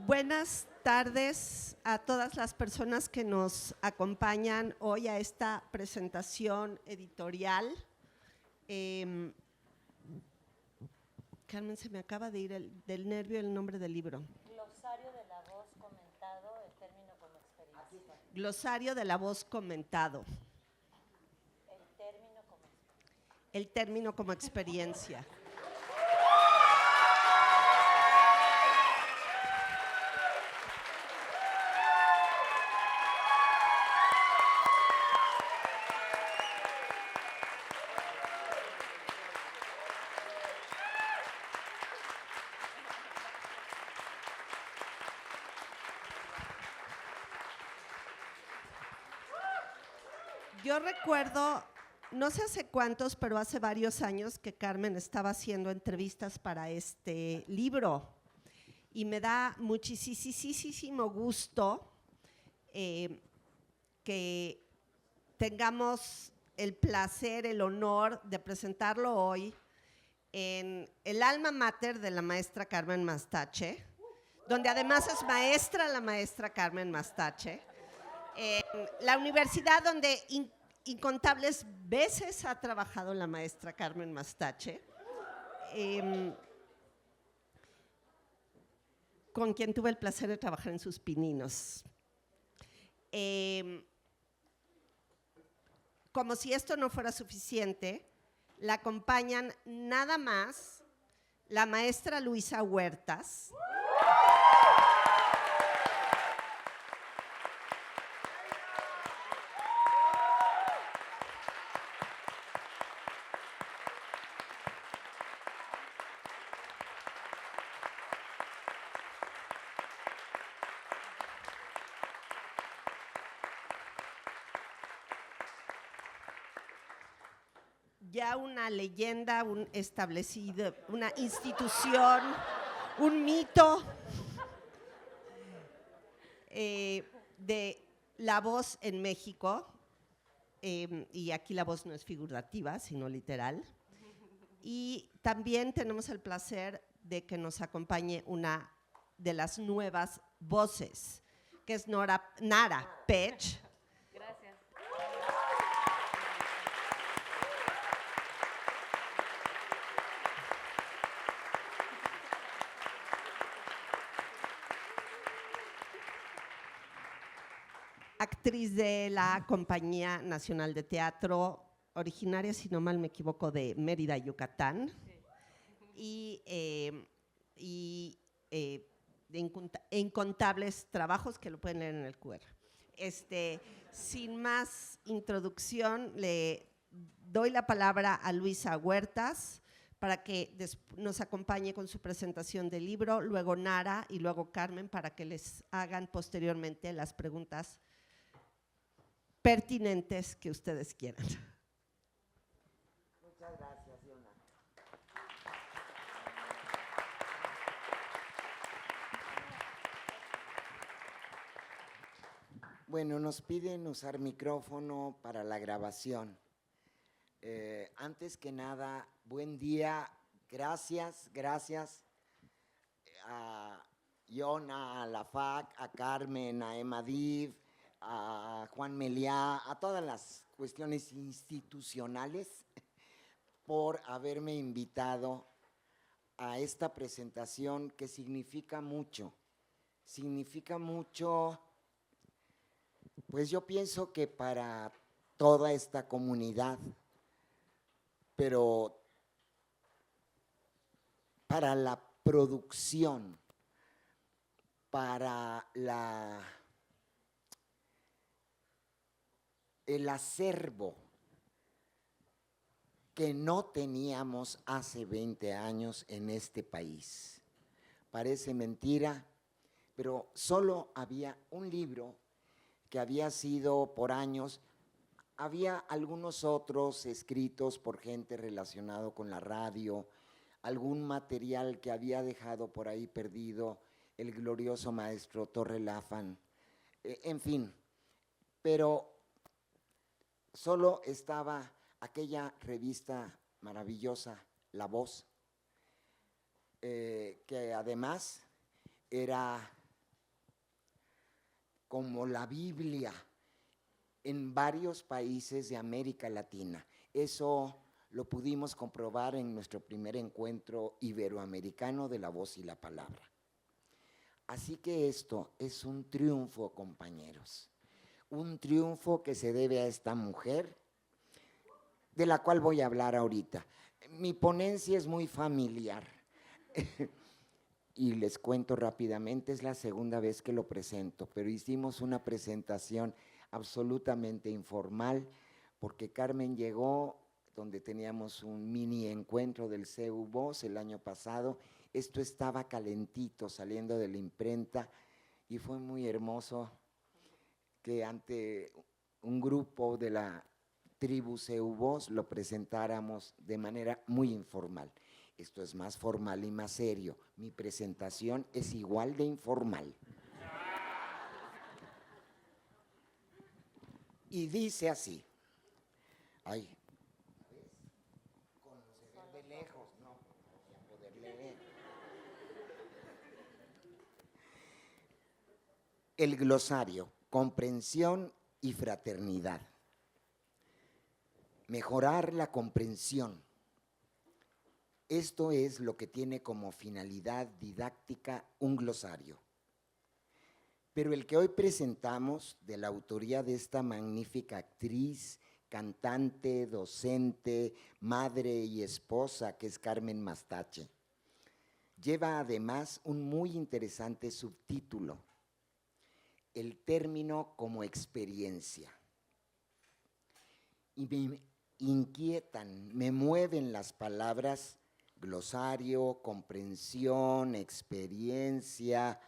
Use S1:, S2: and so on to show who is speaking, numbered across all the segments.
S1: Buenas tardes a todas las personas que nos acompañan hoy a esta presentación editorial. Carmen, se me acaba de ir del nervio el nombre del libro.
S2: Glosario de la voz comentado, el término como experiencia.
S1: Glosario de la voz comentado. El término como experiencia. Yo recuerdo, no sé hace cuántos, pero hace varios años que Carmen estaba haciendo entrevistas para este libro y me da muchísimo gusto que tengamos el placer, el honor de presentarlo hoy en el alma mater de la maestra Carmen Mastache, donde además es maestra la maestra Carmen Mastache. La universidad donde incontables veces ha trabajado la maestra Carmen Mastache, con quien tuve el placer de trabajar en sus pininos. Como si esto no fuera suficiente, la acompañan nada más la maestra Luisa Huertas, ya una leyenda, un establecido, una institución, un mito de la voz en México, y aquí la voz no es figurativa, sino literal. Y también tenemos el placer de que nos acompañe una de las nuevas voces, que es Nara Pech.
S2: Gracias.
S1: Actriz de la Compañía Nacional de Teatro, originaria, si no mal me equivoco, de Mérida, Yucatán, y de incontables trabajos que lo pueden leer en el QR. Sin más introducción, le doy la palabra a Luisa Huertas para que nos acompañe con su presentación del libro, luego Nara y luego Carmen para que les hagan posteriormente las preguntas pertinentes que ustedes quieran.
S3: Muchas gracias, Yona. Bueno, nos piden usar micrófono para la grabación. Antes que nada, buen día, gracias a Yona, a la FAC, a Carmen, a Emadiv, a Juan Meliá, a todas las cuestiones institucionales por haberme invitado a esta presentación que significa mucho, pues yo pienso que para toda esta comunidad, pero para la producción, para el acervo que no teníamos hace 20 años en este país. Parece mentira, pero solo había un libro que había sido por años, había algunos otros escritos por gente relacionada con la radio, algún material que había dejado por ahí perdido el glorioso maestro Torre Lafan, en fin, pero solo estaba aquella revista maravillosa, La Voz, que además era como la Biblia en varios países de América Latina. Eso lo pudimos comprobar en nuestro primer encuentro iberoamericano de la voz y la palabra. Así que esto es un triunfo, compañeros. Un triunfo que se debe a esta mujer, de la cual voy a hablar ahorita. Mi ponencia es muy familiar. Y les cuento rápidamente, es la segunda vez que lo presento, pero hicimos una presentación absolutamente informal, porque Carmen llegó donde teníamos un mini encuentro del CEU Voz el año pasado. Esto estaba calentito, saliendo de la imprenta, y fue muy hermoso que ante un grupo de la tribu CEU Voz lo presentáramos de manera muy informal. Esto es más formal y más serio. Mi presentación es igual de informal. Y dice así. Ay, como se ve de lejos, no voy a poder leer. El glosario, comprensión y fraternidad. Mejorar la comprensión. Esto es lo que tiene como finalidad didáctica un glosario. Pero el que hoy presentamos, de la autoría de esta magnífica actriz, cantante, docente, madre y esposa, que es Carmen Mastache, lleva además un muy interesante subtítulo: el término como experiencia. Y me inquietan, me mueven las palabras glosario, comprensión, experiencia.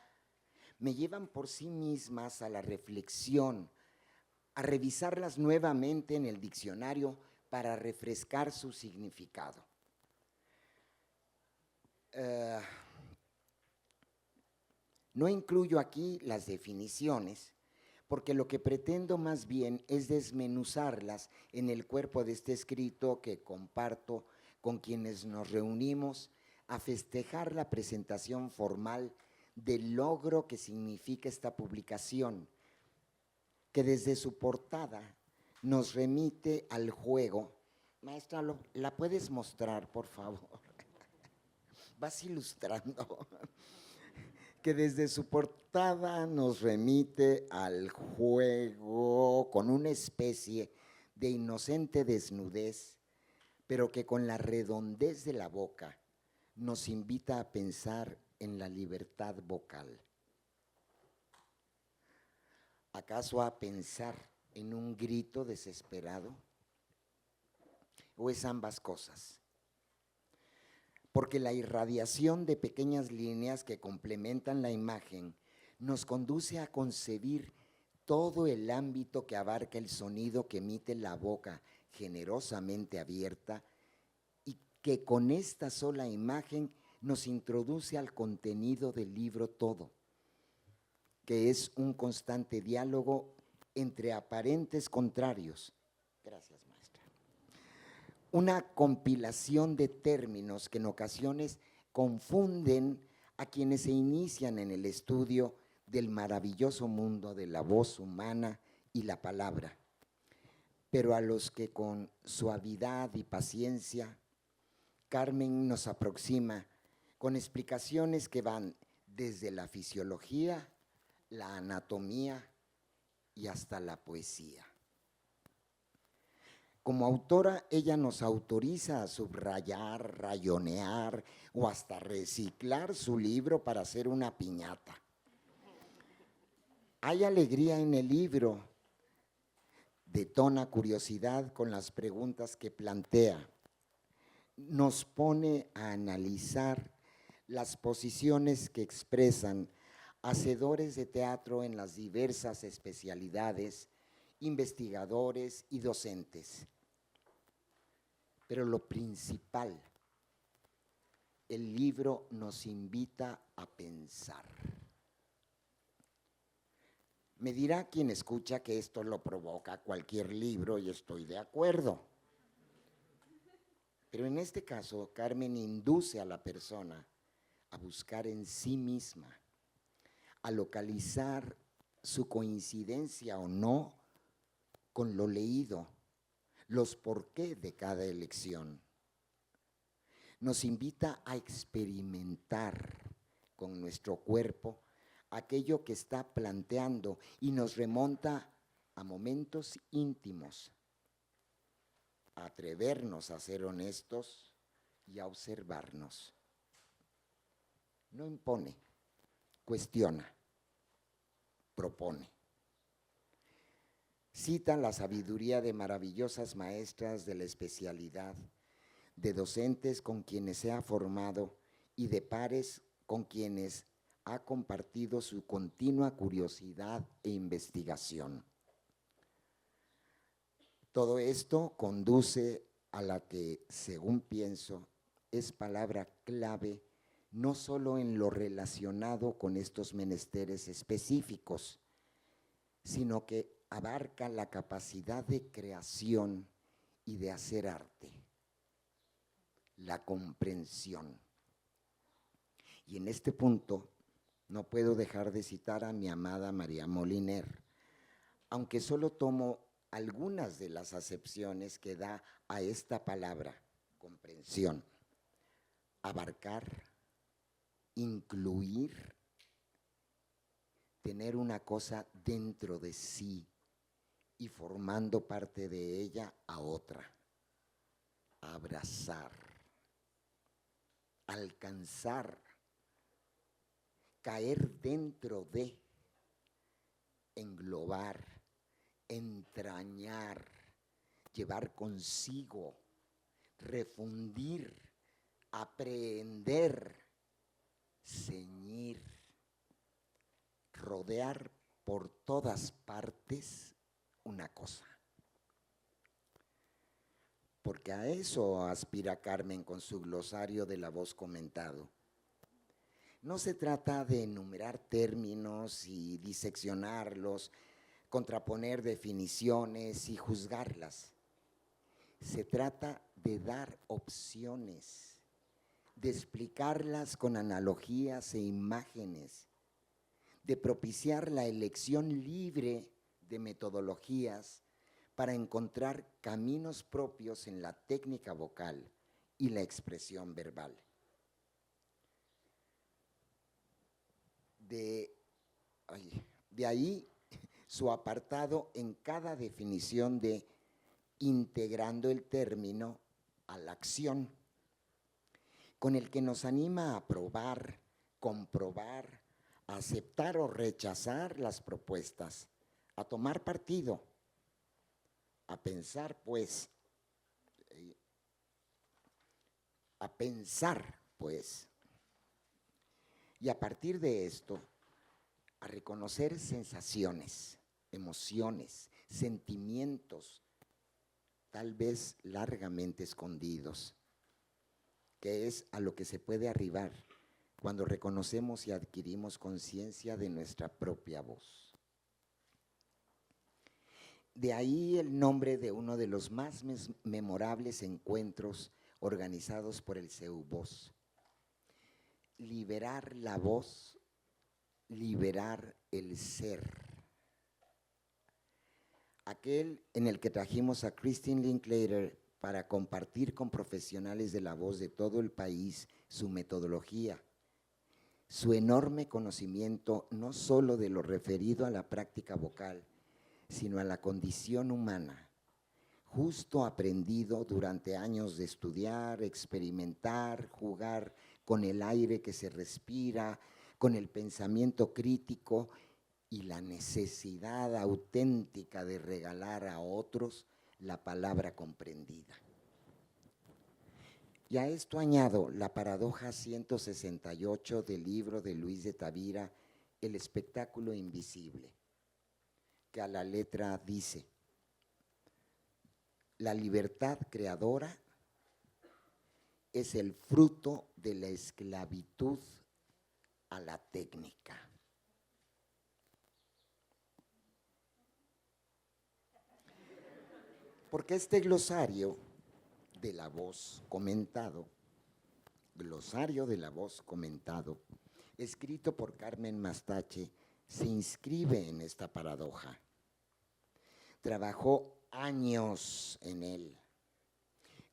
S3: Me llevan por sí mismas a la reflexión, a revisarlas nuevamente en el diccionario para refrescar su significado. No incluyo aquí las definiciones, porque lo que pretendo más bien es desmenuzarlas en el cuerpo de este escrito que comparto con quienes nos reunimos a festejar la presentación formal del logro que significa esta publicación, que desde su portada nos remite al juego. Maestra, ¿la puedes mostrar, por favor? Vas ilustrando. Que desde su portada nos remite al juego con una especie de inocente desnudez, pero que con la redondez de la boca nos invita a pensar en la libertad vocal. ¿Acaso a pensar en un grito desesperado? ¿O es ambas cosas? Porque la irradiación de pequeñas líneas que complementan la imagen nos conduce a concebir todo el ámbito que abarca el sonido que emite la boca generosamente abierta, y que con esta sola imagen nos introduce al contenido del libro todo, que es un constante diálogo entre aparentes contrarios. Gracias, maestra. Una compilación de términos que en ocasiones confunden a quienes se inician en el estudio del maravilloso mundo de la voz humana y la palabra, pero a los que con suavidad y paciencia Carmen nos aproxima con explicaciones que van desde la fisiología, la anatomía y hasta la poesía. Como autora, ella nos autoriza a subrayar, rayonear o hasta reciclar su libro para hacer una piñata. Hay alegría en el libro, detona curiosidad con las preguntas que plantea, nos pone a analizar las posiciones que expresan hacedores de teatro en las diversas especialidades, investigadores y docentes. Pero lo principal, el libro nos invita a pensar. Me dirá quien escucha que esto lo provoca cualquier libro y estoy de acuerdo. Pero en este caso, Carmen induce a la persona a buscar en sí misma, a localizar su coincidencia o no con lo leído, los porqué de cada elección. Nos invita a experimentar con nuestro cuerpo aquello que está planteando y nos remonta a momentos íntimos, a atrevernos a ser honestos y a observarnos. No impone, cuestiona, propone. Cita la sabiduría de maravillosas maestras de la especialidad, de docentes con quienes se ha formado y de pares con quienes ha compartido su continua curiosidad e investigación. Todo esto conduce a la que, según pienso, es palabra clave no solo en lo relacionado con estos menesteres específicos, sino que abarca la capacidad de creación y de hacer arte, la comprensión. Y en este punto no puedo dejar de citar a mi amada María Moliner, aunque solo tomo algunas de las acepciones que da a esta palabra, comprensión: abarcar, incluir, tener una cosa dentro de sí y formando parte de ella a otra, abrazar, alcanzar, caer dentro de, englobar, entrañar, llevar consigo, refundir, aprehender, ceñir, rodear por todas partes una cosa. Porque a eso aspira Carmen con su glosario de la voz comentado. No se trata de enumerar términos y diseccionarlos, contraponer definiciones y juzgarlas. Se trata de dar opciones, de explicarlas con analogías e imágenes, de propiciar la elección libre de metodologías para encontrar caminos propios en la técnica vocal y la expresión verbal. De ahí su apartado en cada definición de integrando el término a la acción, con el que nos anima a probar, comprobar, a aceptar o rechazar las propuestas, a tomar partido, a pensar pues, y a partir de esto, a reconocer sensaciones, emociones, sentimientos, tal vez largamente escondidos, que es a lo que se puede arribar cuando reconocemos y adquirimos conciencia de nuestra propia voz. De ahí el nombre de uno de los más memorables encuentros organizados por el CEUVOZ. Liberar la voz, liberar el ser. Aquel en el que trajimos a Christine Linklater para compartir con profesionales de la voz de todo el país su metodología, su enorme conocimiento no solo de lo referido a la práctica vocal, sino a la condición humana, justo aprendido durante años de estudiar, experimentar, jugar con el aire que se respira, con el pensamiento crítico y la necesidad auténtica de regalar a otros la palabra comprendida. Y a esto añado la paradoja 168 del libro de Luis de Tavira, El espectáculo invisible, que a la letra dice: la libertad creadora es el fruto de la esclavitud a la técnica. Porque este glosario de la voz comentado, escrito por Carmen Mastache, se inscribe en esta paradoja. Trabajó años en él.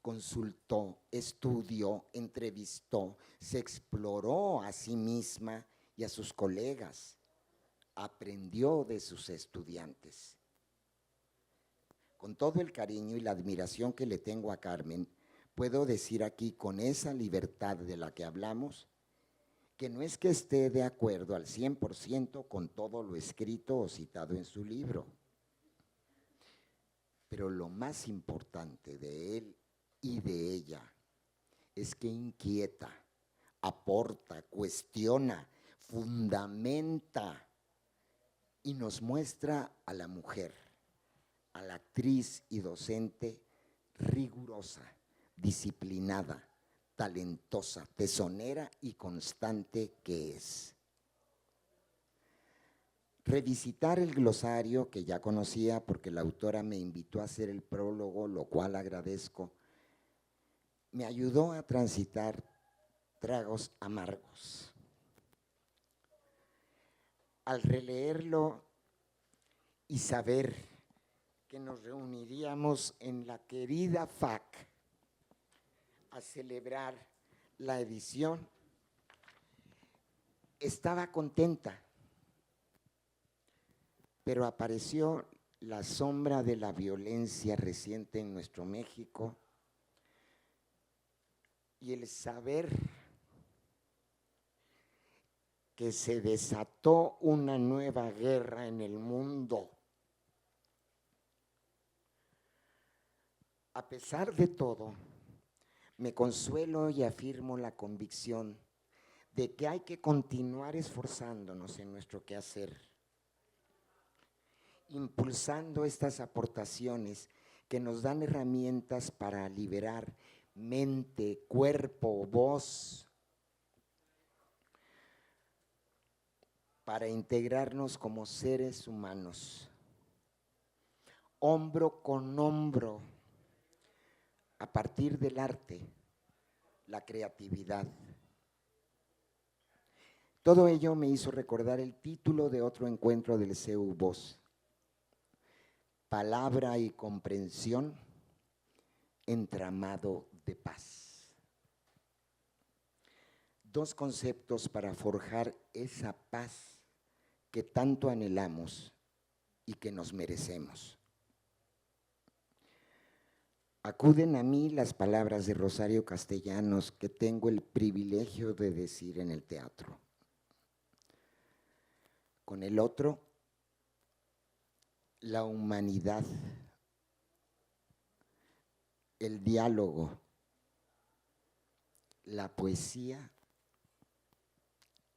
S3: Consultó, estudió, entrevistó, se exploró a sí misma y a sus colegas. Aprendió de sus estudiantes. Con todo el cariño y la admiración que le tengo a Carmen, puedo decir aquí con esa libertad de la que hablamos, que no es que esté de acuerdo al 100% con todo lo escrito o citado en su libro, pero lo más importante de él y de ella es que inquieta, aporta, cuestiona, fundamenta y nos muestra a la mujer, a la actriz y docente rigurosa, disciplinada, talentosa, tesonera y constante que es. Revisitar el glosario que ya conocía porque la autora me invitó a hacer el prólogo, lo cual agradezco, me ayudó a transitar tragos amargos. Al releerlo y saber que nos reuniríamos en la querida FAC a celebrar la edición, estaba contenta, pero apareció la sombra de la violencia reciente en nuestro México y el saber que se desató una nueva guerra en el mundo. A pesar de todo, me consuelo y afirmo la convicción de que hay que continuar esforzándonos en nuestro quehacer, impulsando estas aportaciones que nos dan herramientas para liberar mente, cuerpo, voz, para integrarnos como seres humanos, hombro con hombro, a partir del arte, la creatividad. Todo ello me hizo recordar el título de otro encuentro del CEU Voz, Palabra y comprensión, entramado de paz. Dos conceptos para forjar esa paz que tanto anhelamos y que nos merecemos. Acuden a mí las palabras de Rosario Castellanos que tengo el privilegio de decir en el teatro. Con el otro, la humanidad, el diálogo, la poesía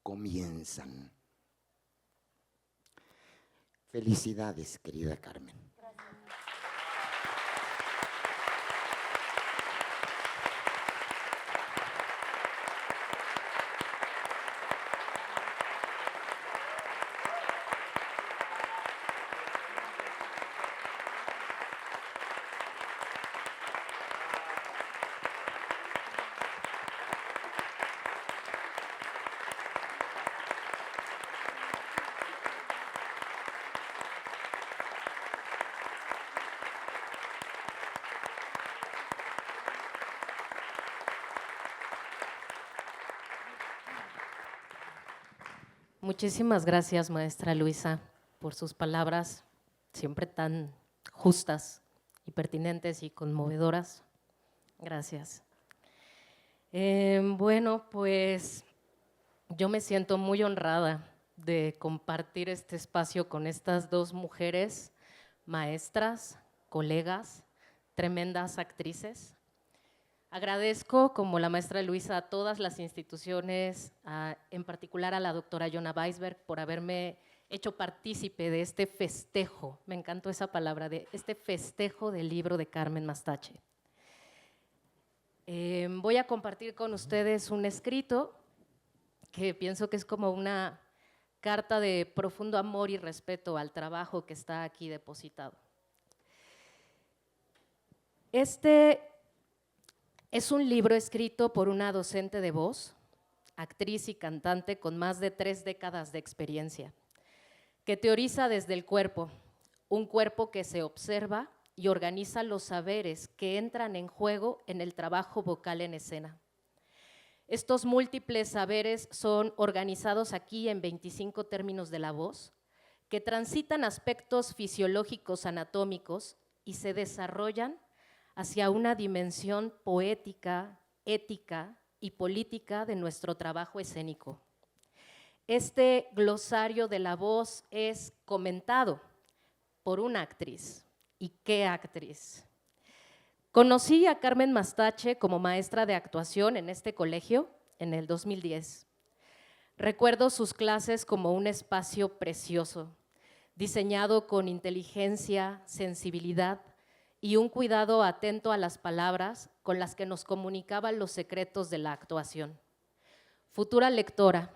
S3: comienzan. Felicidades, querida Carmen.
S4: Muchísimas gracias, maestra Luisa, por sus palabras siempre tan justas y pertinentes y conmovedoras. Gracias. Bueno, pues yo me siento muy honrada de compartir este espacio con estas dos mujeres, maestras, colegas, tremendas actrices. Agradezco, como la maestra Luisa, a todas las instituciones, en particular a la doctora Yona Weisberg, por haberme hecho partícipe de este festejo, me encantó esa palabra, de este festejo del libro de Carmen Mastache. Voy a compartir con ustedes un escrito que pienso que es como una carta de profundo amor y respeto al trabajo que está aquí depositado. Este es un libro escrito por una docente de voz, actriz y cantante con más de 3 décadas de experiencia. que teoriza desde el cuerpo, un cuerpo que se observa y organiza los saberes que entran en juego en el trabajo vocal en escena. Estos múltiples saberes son organizados aquí en 25 términos de la voz, que transitan aspectos fisiológicos anatómicos y se desarrollan hacia una dimensión poética, ética y política de nuestro trabajo escénico. Este glosario de la voz es comentado por una actriz. ¿Y qué actriz? Conocí a Carmen Mastache como maestra de actuación en este colegio en el 2010. Recuerdo sus clases como un espacio precioso, diseñado con inteligencia, sensibilidad y un cuidado atento a las palabras con las que nos comunicaba los secretos de la actuación. Futura lectora,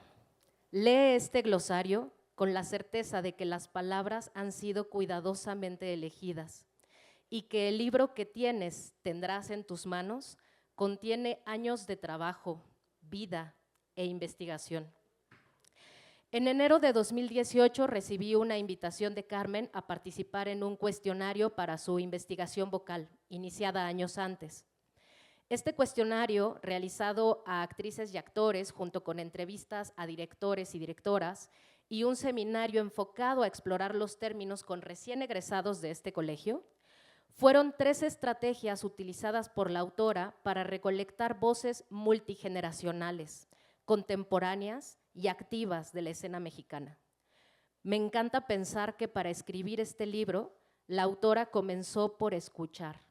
S4: lee este glosario con la certeza de que las palabras han sido cuidadosamente elegidas y que el libro que tendrás en tus manos contiene años de trabajo, vida e investigación. En enero de 2018 recibí una invitación de Carmen a participar en un cuestionario para su investigación vocal, iniciada años antes. Este cuestionario, realizado a actrices y actores, junto con entrevistas a directores y directoras, y un seminario enfocado a explorar los términos con recién egresados de este colegio, fueron 3 estrategias utilizadas por la autora para recolectar voces multigeneracionales, contemporáneas y activas de la escena mexicana. Me encanta pensar que para escribir este libro, la autora comenzó por escuchar,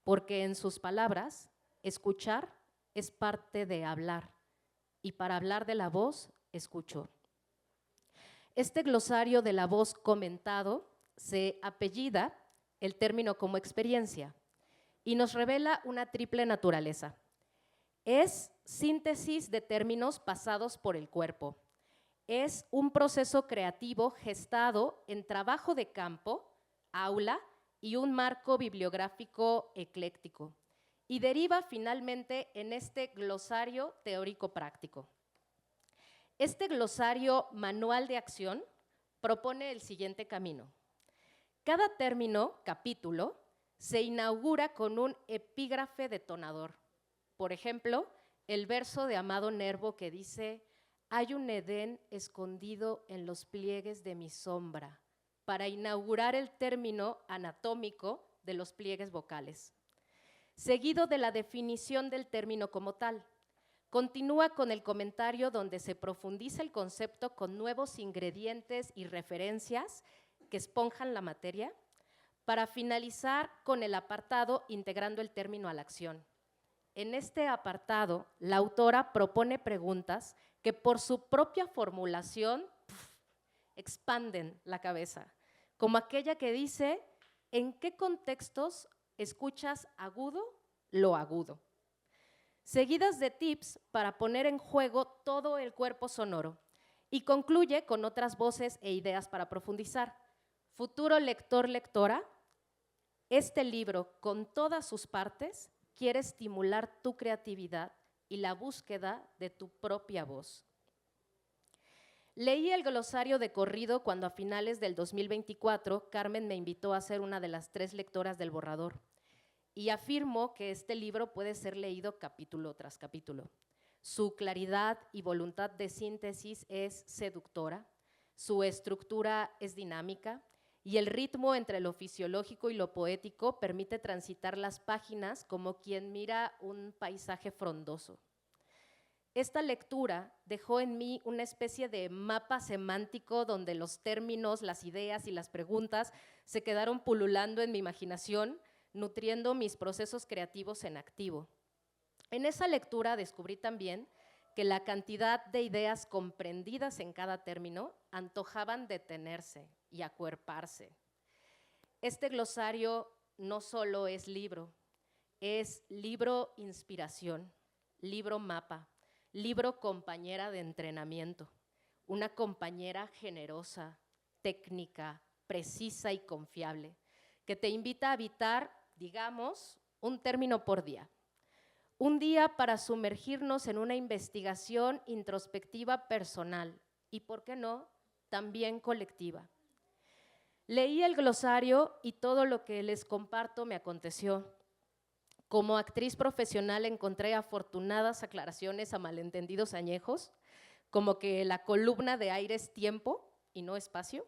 S4: porque en sus palabras, escuchar es parte de hablar, y para hablar de la voz, escuchó. Este glosario de la voz comentado se apellida el término como experiencia y nos revela una triple naturaleza. Es síntesis de términos pasados por el cuerpo. Es un proceso creativo gestado en trabajo de campo, aula y un marco bibliográfico ecléctico. Y deriva finalmente en este glosario teórico-práctico. Este glosario manual de acción propone el siguiente camino. Cada término, capítulo, se inaugura con un epígrafe detonador. Por ejemplo, el verso de Amado Nervo que dice: «Hay un Edén escondido en los pliegues de mi sombra», para inaugurar el término anatómico de los pliegues vocales. Seguido de la definición del término como tal. Continúa con el comentario donde se profundiza el concepto con nuevos ingredientes y referencias que esponjan la materia, para finalizar con el apartado integrando el término a la acción. En este apartado, la autora propone preguntas que por su propia formulación expanden la cabeza, como aquella que dice: ¿en qué contextos escuchas agudo lo agudo? Seguidas de tips para poner en juego todo el cuerpo sonoro, y concluye con otras voces e ideas para profundizar. Futuro lector, lectora, este libro, con todas sus partes, quiere estimular tu creatividad y la búsqueda de tu propia voz. Leí el glosario de corrido cuando a finales del 2024 Carmen me invitó a ser una de las 3 lectoras del borrador, y afirmo que este libro puede ser leído capítulo tras capítulo. Su claridad y voluntad de síntesis es seductora, su estructura es dinámica, y el ritmo entre lo fisiológico y lo poético permite transitar las páginas como quien mira un paisaje frondoso. Esta lectura dejó en mí una especie de mapa semántico donde los términos, las ideas y las preguntas se quedaron pululando en mi imaginación, nutriendo mis procesos creativos en activo. En esa lectura descubrí también que la cantidad de ideas comprendidas en cada término antojaban detenerse y acuerparse. Este glosario no solo es libro inspiración, libro mapa, libro compañera de entrenamiento, una compañera generosa, técnica, precisa y confiable, que te invita a habitar, digamos, un término por día. Un día para sumergirnos en una investigación introspectiva personal y, ¿por qué no?, también colectiva. Leí el glosario y todo lo que les comparto me aconteció. Como actriz profesional encontré afortunadas aclaraciones a malentendidos añejos, como que la columna de aire es tiempo y no espacio,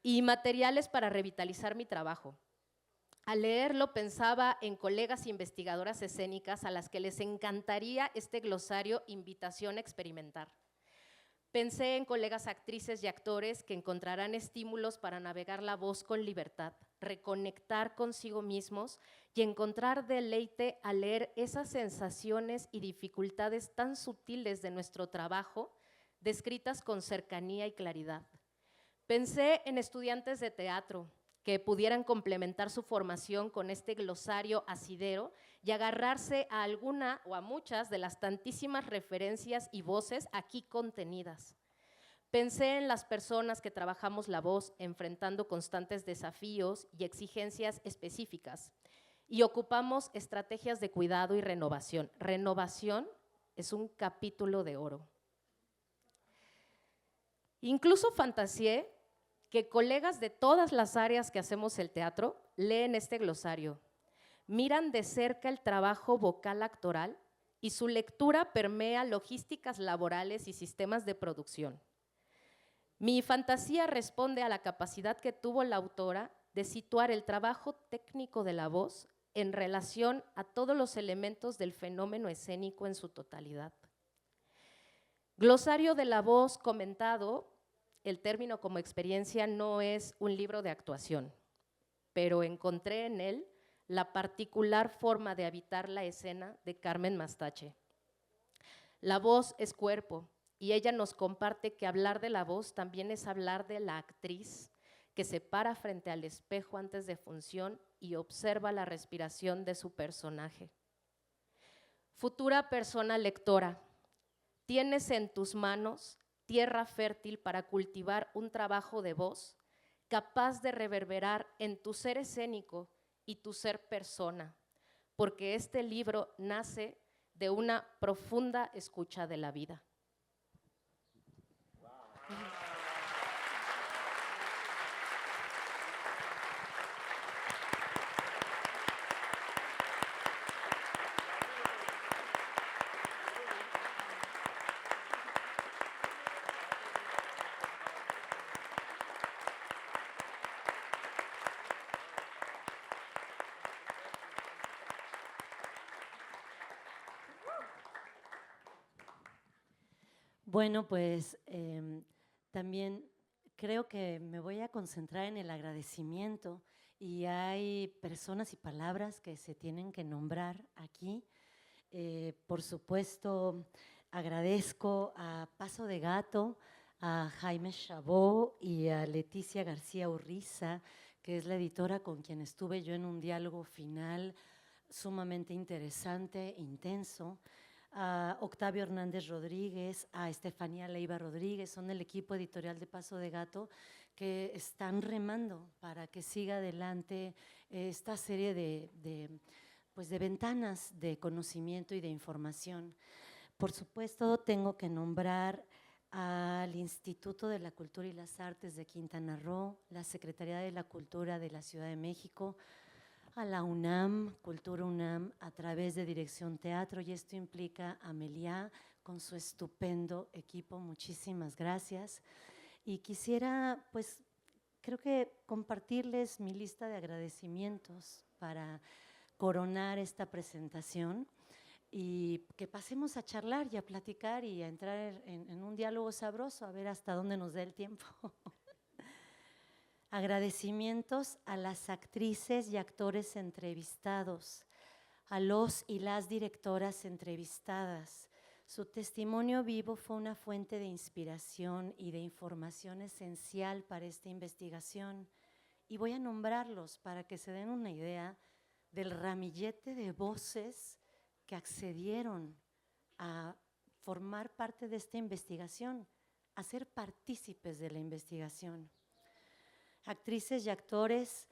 S4: y materiales para revitalizar mi trabajo. Al leerlo pensaba en colegas investigadoras escénicas a las que les encantaría este glosario invitación a experimentar. Pensé en colegas actrices y actores que encontrarán estímulos para navegar la voz con libertad, reconectar consigo mismos y encontrar deleite al leer esas sensaciones y dificultades tan sutiles de nuestro trabajo, descritas con cercanía y claridad. Pensé en estudiantes de teatro que pudieran complementar su formación con este glosario asidero y agarrarse a alguna o a muchas de las tantísimas referencias y voces aquí contenidas. Pensé en las personas que trabajamos la voz enfrentando constantes desafíos y exigencias específicas y ocupamos estrategias de cuidado y renovación. Renovación es un capítulo de oro. Incluso fantaseé que colegas de todas las áreas que hacemos el teatro leen este glosario, miran de cerca el trabajo vocal actoral y su lectura permea logísticas laborales y sistemas de producción. Mi fantasía responde a la capacidad que tuvo la autora de situar el trabajo técnico de la voz en relación a todos los elementos del fenómeno escénico en su totalidad. Glosario de la voz comentado. El término como experiencia no es un libro de actuación, pero encontré en él la particular forma de habitar la escena de Carmen Mastache. La voz es cuerpo y ella nos comparte que hablar de la voz también es hablar de la actriz que se para frente al espejo antes de función y observa la respiración de su personaje. Futura persona lectora, tienes en tus manos tierra fértil para cultivar un trabajo de voz capaz de reverberar en tu ser escénico y tu ser persona, porque este libro nace de una profunda escucha de la vida.
S2: Bueno, pues también creo que me voy a concentrar en el agradecimiento y hay personas y palabras que se tienen que nombrar aquí. Por supuesto, agradezco a Paso de Gato, a Jaime Chabot y a Leticia García Urriza, que es la editora con quien estuve yo en un diálogo final sumamente interesante, intenso. A Octavio Hernández Rodríguez, a Estefanía Leiva Rodríguez, son el equipo editorial de Paso de Gato que están remando para que siga adelante esta serie de ventanas de conocimiento y de información. Por supuesto, tengo que nombrar al Instituto de la Cultura y las Artes de Quintana Roo, la Secretaría de la Cultura de la Ciudad de México, a la UNAM, Cultura UNAM, a través de Dirección Teatro, y esto implica a Meliá con su estupendo equipo. Muchísimas gracias. Y quisiera, pues, creo que compartirles mi lista de agradecimientos para coronar esta presentación y que pasemos a charlar y a platicar y a entrar en un diálogo sabroso, a ver hasta dónde nos dé el tiempo. Agradecimientos a las actrices y actores entrevistados, a los y las directoras entrevistadas. Su testimonio vivo fue una fuente de inspiración y de información esencial para esta investigación. Y voy a nombrarlos para que se den una idea del ramillete de voces que accedieron a formar parte de esta investigación, a ser partícipes de la investigación. Actrices y actores: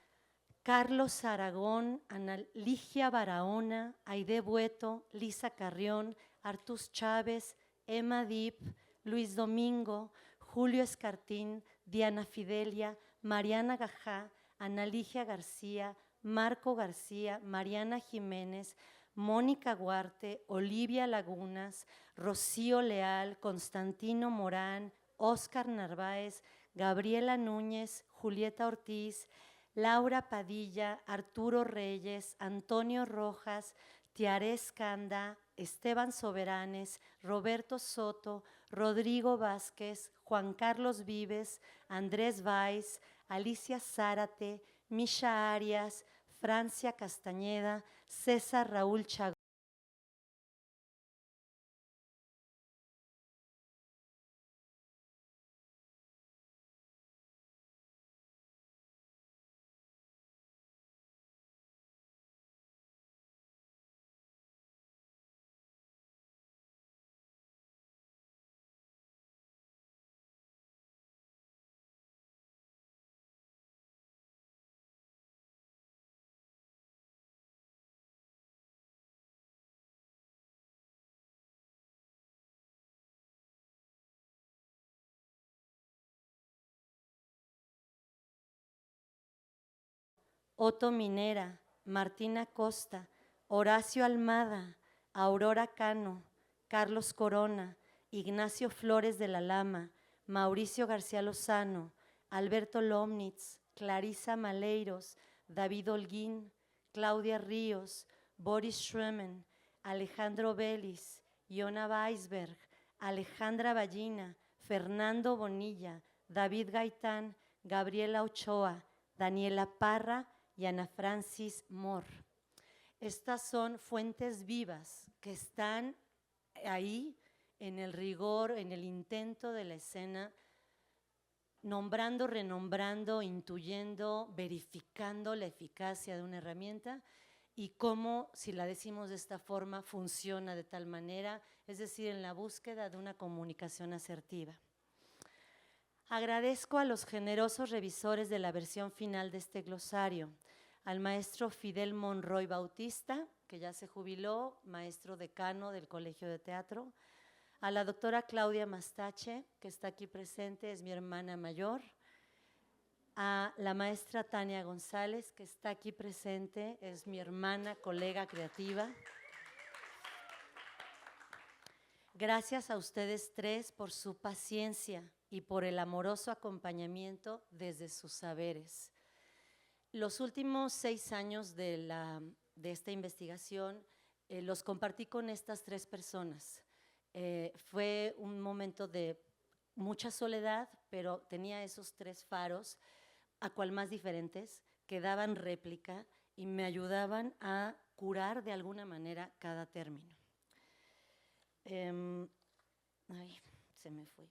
S2: Carlos Aragón, Ana Ligia Barahona, Aide Bueto, Lisa Carrión, Artús Chávez, Emma Dip, Luis Domingo, Julio Escartín, Diana Fidelia, Mariana Gajá, Ana Ligia García, Marco García, Mariana Jiménez, Mónica Huarte, Olivia Lagunas, Rocío Leal, Constantino Morán, Óscar Narváez, Gabriela Núñez, Julieta Ortiz, Laura Padilla, Arturo Reyes, Antonio Rojas, Tiaré Escanda, Esteban Soberanes, Roberto Soto, Rodrigo Vázquez, Juan Carlos Vives, Andrés Valls, Alicia Zárate, Misha Arias, Francia Castañeda, César Raúl Chagón. Otto Minera, Martina Costa, Horacio Almada, Aurora Cano, Carlos Corona, Ignacio Flores de la Lama, Mauricio García Lozano, Alberto Lomnitz, Clarisa Maleiros, David Holguín, Claudia Ríos, Boris Schremen, Alejandro Vélez, Iona Weisberg, Alejandra Ballina, Fernando Bonilla, David Gaitán, Gabriela Ochoa, Daniela Parra y Ana Francis Moore. Estas son fuentes vivas que están ahí en el rigor, en el intento de la escena, nombrando, renombrando, intuyendo, verificando la eficacia de una herramienta y cómo, si la decimos de esta forma, funciona de tal manera, es decir, en la búsqueda de una comunicación asertiva. Agradezco a los generosos revisores de la versión final de este glosario, al maestro Fidel Monroy Bautista, que ya se jubiló, maestro decano del Colegio de Teatro, a la doctora Claudia Mastache, que está aquí presente, es mi hermana mayor, a la maestra Tania González, que está aquí presente, es mi hermana, colega creativa. Gracias a ustedes tres por su paciencia y por el amoroso acompañamiento desde sus saberes. Los últimos 6 años de esta investigación los compartí con estas 3 personas. Fue un momento de mucha soledad, pero tenía esos 3 faros, a cual más diferentes, que daban réplica y me ayudaban a curar de alguna manera cada término. Ay, se me fue.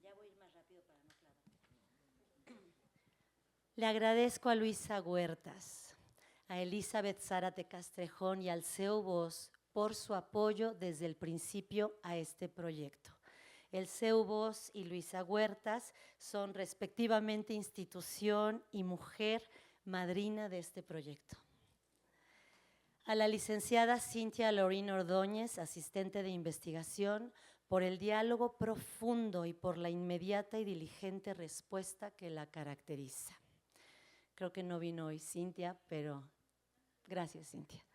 S2: Ya voy a ir más rápido para no clavar. Le agradezco a Luisa Huertas, a Elizabeth Zárate Castrejón y al CEU Voz por su apoyo desde el principio a este proyecto. El CEU Voz y Luisa Huertas son respectivamente institución y mujer madrina de este proyecto. A la licenciada Cintia Lorín Ordóñez, asistente de investigación, por el diálogo profundo y por la inmediata y diligente respuesta que la caracteriza. Creo que no vino hoy Cintia, pero gracias, Cintia.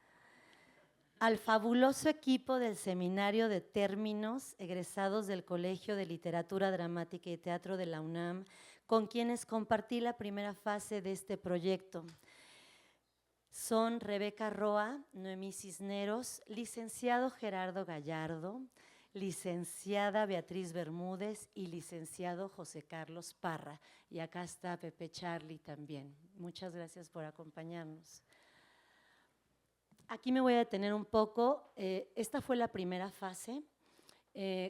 S2: Al fabuloso equipo del Seminario de Términos, egresados del Colegio de Literatura Dramática y Teatro de la UNAM, con quienes compartí la primera fase de este proyecto. Son Rebeca Roa, Noemí Cisneros, licenciado Gerardo Gallardo, licenciada Beatriz Bermúdez y licenciado José Carlos Parra. Y acá está Pepe Charlie también. Muchas gracias por acompañarnos. Aquí me voy a detener un poco. Esta fue la primera fase.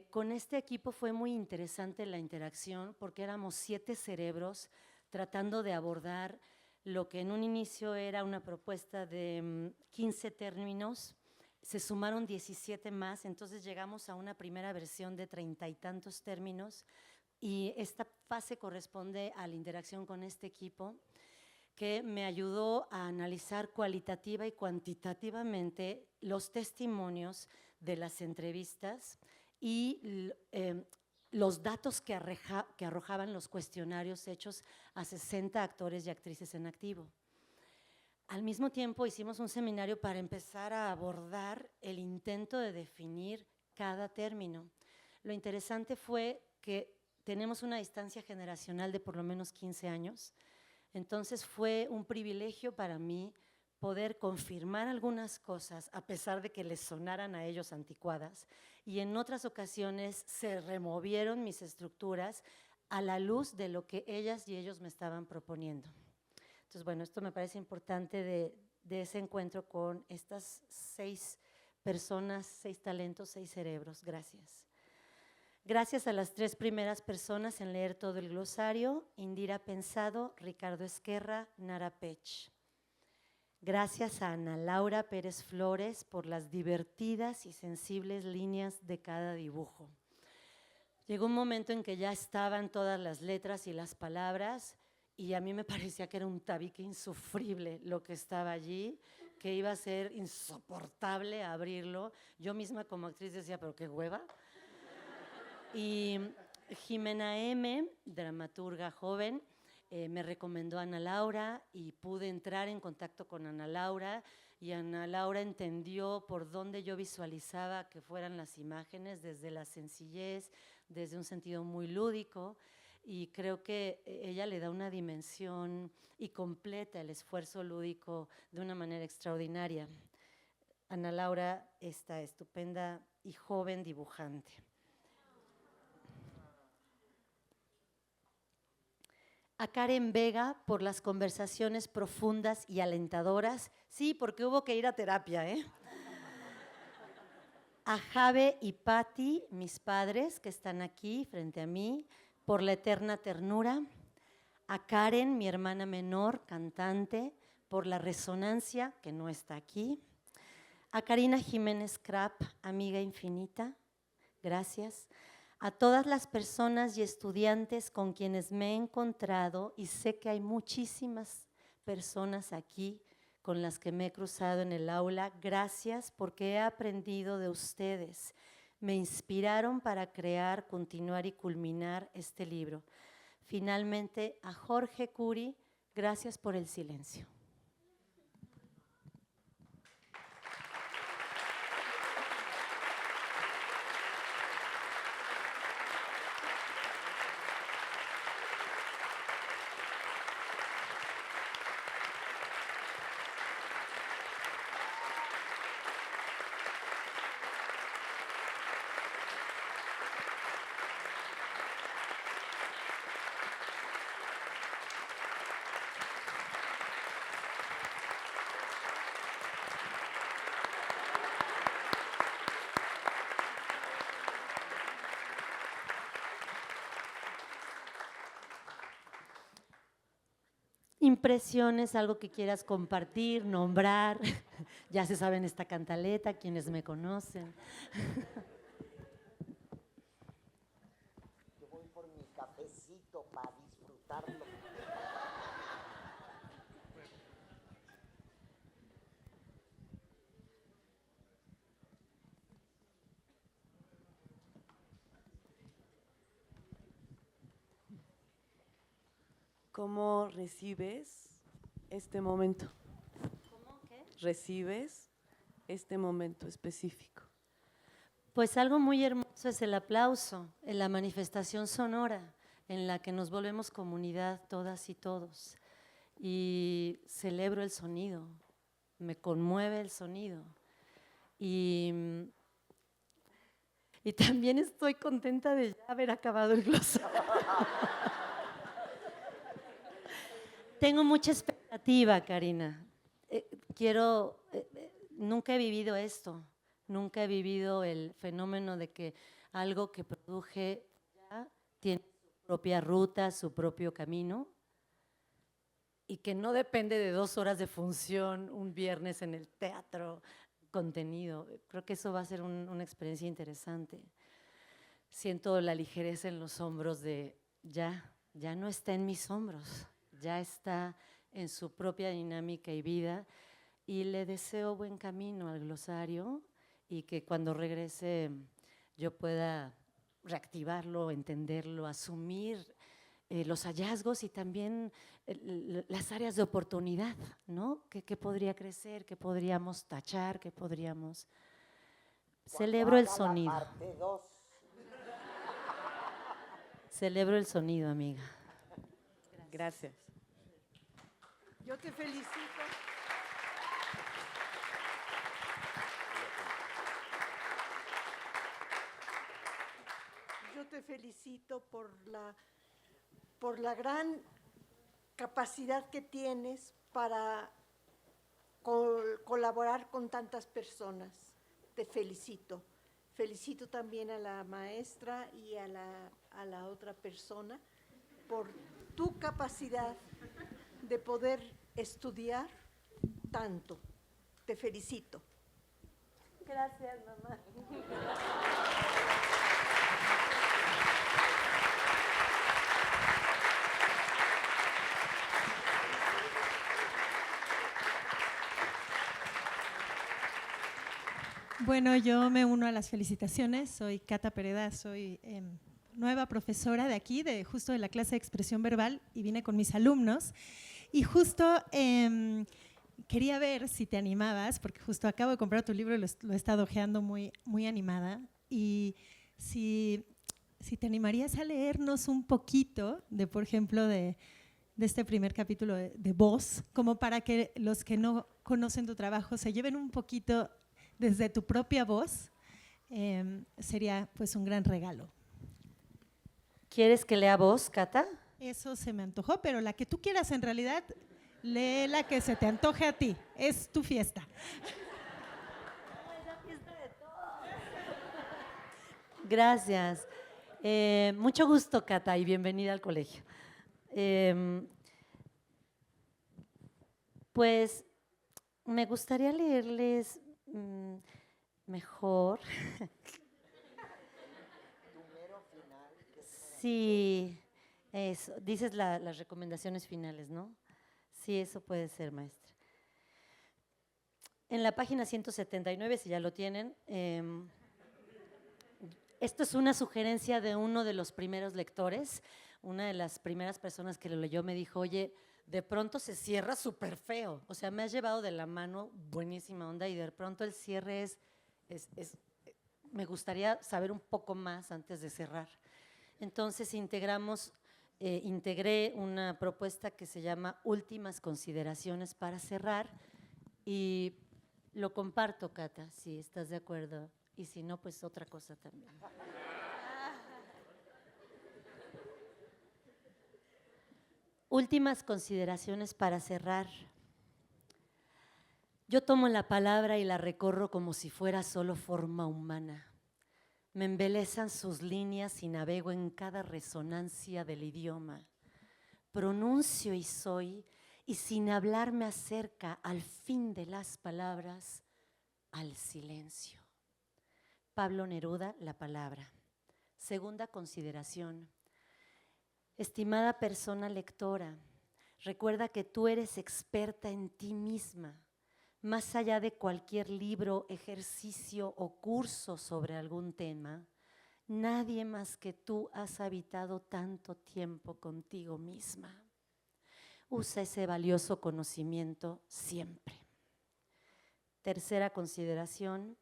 S2: Con este equipo fue muy interesante la interacción porque éramos 7 cerebros tratando de abordar lo que en un inicio era una propuesta de 15 términos, se sumaron 17 más, entonces llegamos a una primera versión de 30 y tantos términos y esta fase corresponde a la interacción con este equipo que me ayudó a analizar cualitativa y cuantitativamente los testimonios de las entrevistas y los datos que arrojaban los cuestionarios hechos a 60 actores y actrices en activo. Al mismo tiempo hicimos un seminario para empezar a abordar el intento de definir cada término. Lo interesante fue que tenemos una distancia generacional de por lo menos 15 años, entonces fue un privilegio para mí poder confirmar algunas cosas a pesar de que les sonaran a ellos anticuadas, y en otras ocasiones se removieron mis estructuras a la luz de lo que ellas y ellos me estaban proponiendo. Entonces, bueno, esto me parece importante de ese encuentro con estas 6 personas, 6 talentos, 6 cerebros. Gracias. Gracias a las 3 primeras personas en leer todo el glosario: Indira Pensado, Ricardo Esquerra, Nara Pech. Gracias a Ana Laura Pérez Flores por las divertidas y sensibles líneas de cada dibujo. Llegó un momento en que ya estaban todas las letras y las palabras y a mí me parecía que era un tabique insufrible lo que estaba allí, que iba a ser insoportable abrirlo. Yo misma como actriz decía, pero qué hueva. Y Jimena M., dramaturga joven, me recomendó a Ana Laura y pude entrar en contacto con Ana Laura, y Ana Laura entendió por dónde yo visualizaba que fueran las imágenes, desde la sencillez, desde un sentido muy lúdico, y creo que ella le da una dimensión y completa el esfuerzo lúdico de una manera extraordinaria. Ana Laura, esta estupenda y joven dibujante. A Karen Vega por las conversaciones profundas y alentadoras. Sí, porque hubo que ir a terapia, ¿eh? A Jave y Patti, mis padres, que están aquí frente a mí, por la eterna ternura. A Karen, mi hermana menor, cantante, por la resonancia, que no está aquí. A Karina Jiménez Krapp, amiga infinita, gracias. A todas las personas y estudiantes con quienes me he encontrado, y sé que hay muchísimas personas aquí con las que me he cruzado en el aula, gracias porque he aprendido de ustedes. Me inspiraron para crear, continuar y culminar este libro. Finalmente, a Jorge Curi, gracias por el silencio. Impresiones, algo que quieras compartir, nombrar. Ya se saben esta cantaleta, quienes me conocen.
S3: Yo voy por mi cafecito para disfrutarlo.
S5: ¿Cómo recibes este momento?
S2: ¿Cómo qué?
S5: ¿Recibes este momento específico?
S2: Pues algo muy hermoso es el aplauso, en la manifestación sonora en la que nos volvemos comunidad todas y todos. Y celebro el sonido, me conmueve el sonido. Y también estoy contenta de ya haber acabado el glosario. Tengo mucha expectativa, Karina. Nunca he vivido esto, nunca he vivido el fenómeno de que algo que produje ya tiene su propia ruta, su propio camino, y que no depende de 2 horas de función un viernes en el teatro contenido. Creo que eso va a ser una experiencia interesante. Siento la ligereza en los hombros de ya no está en mis hombros. Ya está en su propia dinámica y vida, y le deseo buen camino al glosario y que cuando regrese yo pueda reactivarlo, entenderlo, asumir los hallazgos y también las áreas de oportunidad, ¿no? ¿Qué podría crecer? ¿Qué podríamos tachar? ¿Qué podríamos...? Celebro el sonido.
S3: Parte 2.
S2: Celebro el sonido, amiga.
S5: Gracias.
S6: Yo te felicito. Yo te felicito por la gran capacidad que tienes para colaborar con tantas personas. Te felicito. Felicito también a la maestra y a la otra persona por tu capacidad de poder estudiar tanto. Te felicito.
S5: Gracias, mamá.
S7: Bueno, yo me uno a las felicitaciones. Soy Cata Pereda, soy nueva profesora de aquí, justo de la clase de expresión verbal, y vine con mis alumnos. Y justo quería ver si te animabas, porque justo acabo de comprar tu libro y lo he estado hojeando muy, muy animada. Y si te animarías a leernos un poquito de, por ejemplo, de este primer capítulo de Voz, como para que los que no conocen tu trabajo se lleven un poquito desde tu propia voz, sería pues un gran regalo.
S2: ¿Quieres que lea voz, Cata?
S7: Eso se me antojó, pero la que tú quieras en realidad, lee la que se te antoje a ti. Es tu fiesta.
S2: Gracias. Mucho gusto, Cata, y bienvenida al colegio. Pues me gustaría leerles mejor. Sí, eso. Dices las recomendaciones finales, ¿no? Sí, eso puede ser, maestra. En la página 179, si ya lo tienen, esto es una sugerencia de uno de los primeros lectores. Una de las primeras personas que lo leyó me dijo, oye, de pronto se cierra súper feo. O sea, me has llevado de la mano, buenísima onda, y de pronto el cierre me gustaría saber un poco más antes de cerrar. Entonces integré una propuesta que se llama Últimas consideraciones para cerrar, y lo comparto, Cata, si estás de acuerdo, y si no, pues otra cosa también. Últimas consideraciones para cerrar. Yo tomo la palabra y la recorro como si fuera solo forma humana. Me embelezan sus líneas y navego en cada resonancia del idioma. Pronuncio y soy, y sin hablar me acerca al fin de las palabras, al silencio. Pablo Neruda, La palabra. Segunda consideración. Estimada persona lectora, recuerda que tú eres experta en ti misma. Más allá de cualquier libro, ejercicio o curso sobre algún tema, nadie más que tú has habitado tanto tiempo contigo misma. Usa ese valioso conocimiento siempre. Tercera consideración.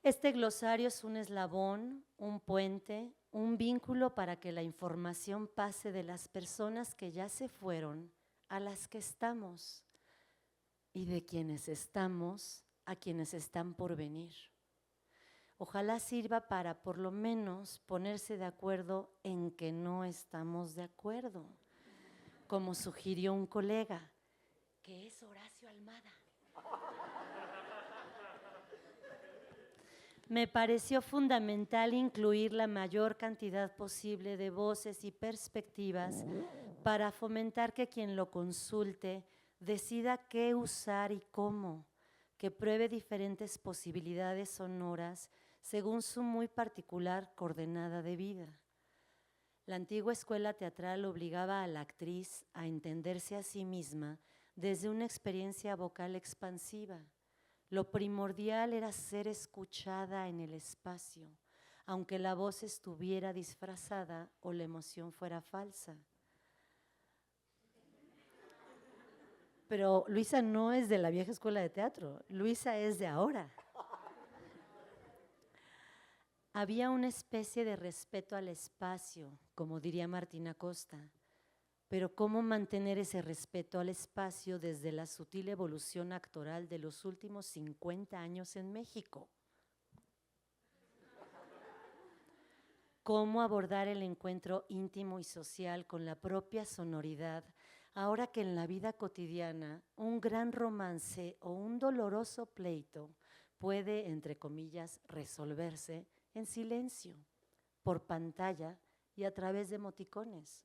S2: Este glosario es un eslabón, un puente, un vínculo para que la información pase de las personas que ya se fueron a las que estamos, y de quienes estamos a quienes están por venir. Ojalá sirva para por lo menos ponerse de acuerdo en que no estamos de acuerdo, como sugirió un colega, que es Horacio Almada. Me pareció fundamental incluir la mayor cantidad posible de voces y perspectivas para fomentar que quien lo consulte decida qué usar y cómo, que pruebe diferentes posibilidades sonoras según su muy particular coordenada de vida. La antigua escuela teatral obligaba a la actriz a entenderse a sí misma desde una experiencia vocal expansiva. Lo primordial era ser escuchada en el espacio, aunque la voz estuviera disfrazada o la emoción fuera falsa. Pero Luisa no es de la vieja escuela de teatro, Luisa es de ahora. Había una especie de respeto al espacio, como diría Martina Costa, pero ¿cómo mantener ese respeto al espacio desde la sutil evolución actoral de los últimos 50 años en México? ¿Cómo abordar el encuentro íntimo y social con la propia sonoridad, ahora que en la vida cotidiana un gran romance o un doloroso pleito puede, entre comillas, resolverse en silencio, por pantalla y a través de emoticones?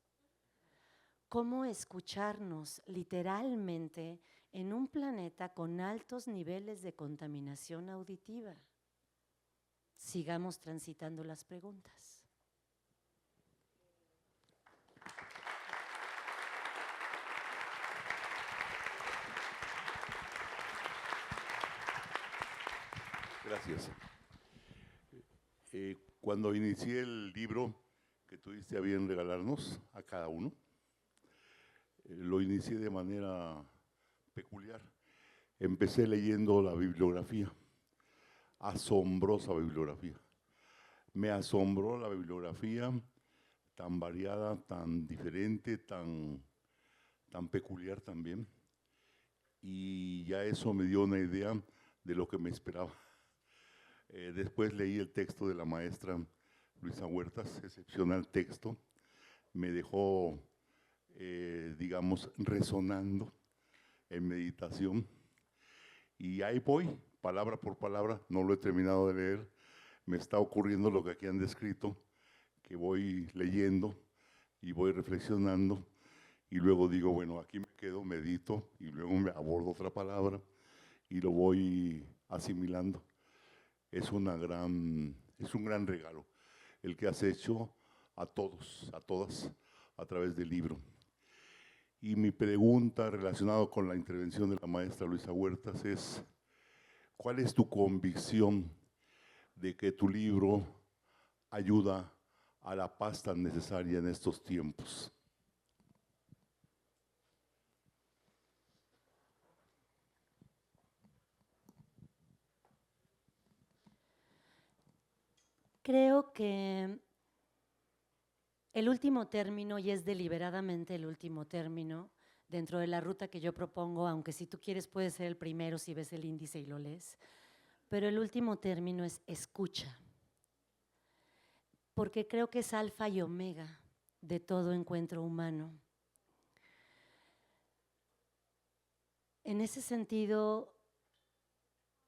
S2: ¿Cómo escucharnos literalmente en un planeta con altos niveles de contaminación auditiva? Sigamos transitando las preguntas.
S8: Gracias. Cuando inicié el libro que tuviste a bien regalarnos a cada uno, lo inicié de manera peculiar. Empecé leyendo la bibliografía, asombrosa bibliografía. Me asombró la bibliografía tan variada, tan diferente, tan peculiar también. Y ya eso me dio una idea de lo que me esperaba. Después leí el texto de la maestra Luisa Huertas, excepcional texto. Me dejó, digamos, resonando en meditación. Y ahí voy, palabra por palabra, no lo he terminado de leer. Me está ocurriendo lo que aquí han descrito, que voy leyendo y voy reflexionando. Y luego digo, bueno, aquí me quedo, medito, y luego me abordo otra palabra y lo voy asimilando. Es un gran regalo el que has hecho a todos, a todas, a través del libro. Y mi pregunta relacionada con la intervención de la maestra Luisa Huertas es, ¿cuál es tu convicción de que tu libro ayuda a la paz tan necesaria en estos tiempos?
S2: Creo que el último término, y es deliberadamente el último término, dentro de la ruta que yo propongo, aunque si tú quieres puede ser el primero si ves el índice y lo lees, pero el último término es escucha, porque creo que es alfa y omega de todo encuentro humano. En ese sentido,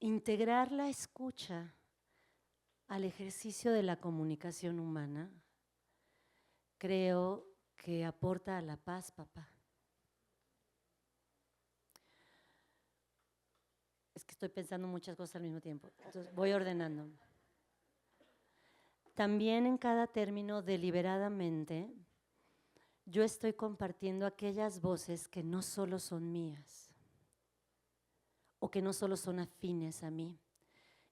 S2: integrar la escucha al ejercicio de la comunicación humana, creo que aporta a la paz, papá. Es que estoy pensando muchas cosas al mismo tiempo, entonces voy ordenando. También en cada término, deliberadamente, yo estoy compartiendo aquellas voces que no solo son mías o que no solo son afines a mí,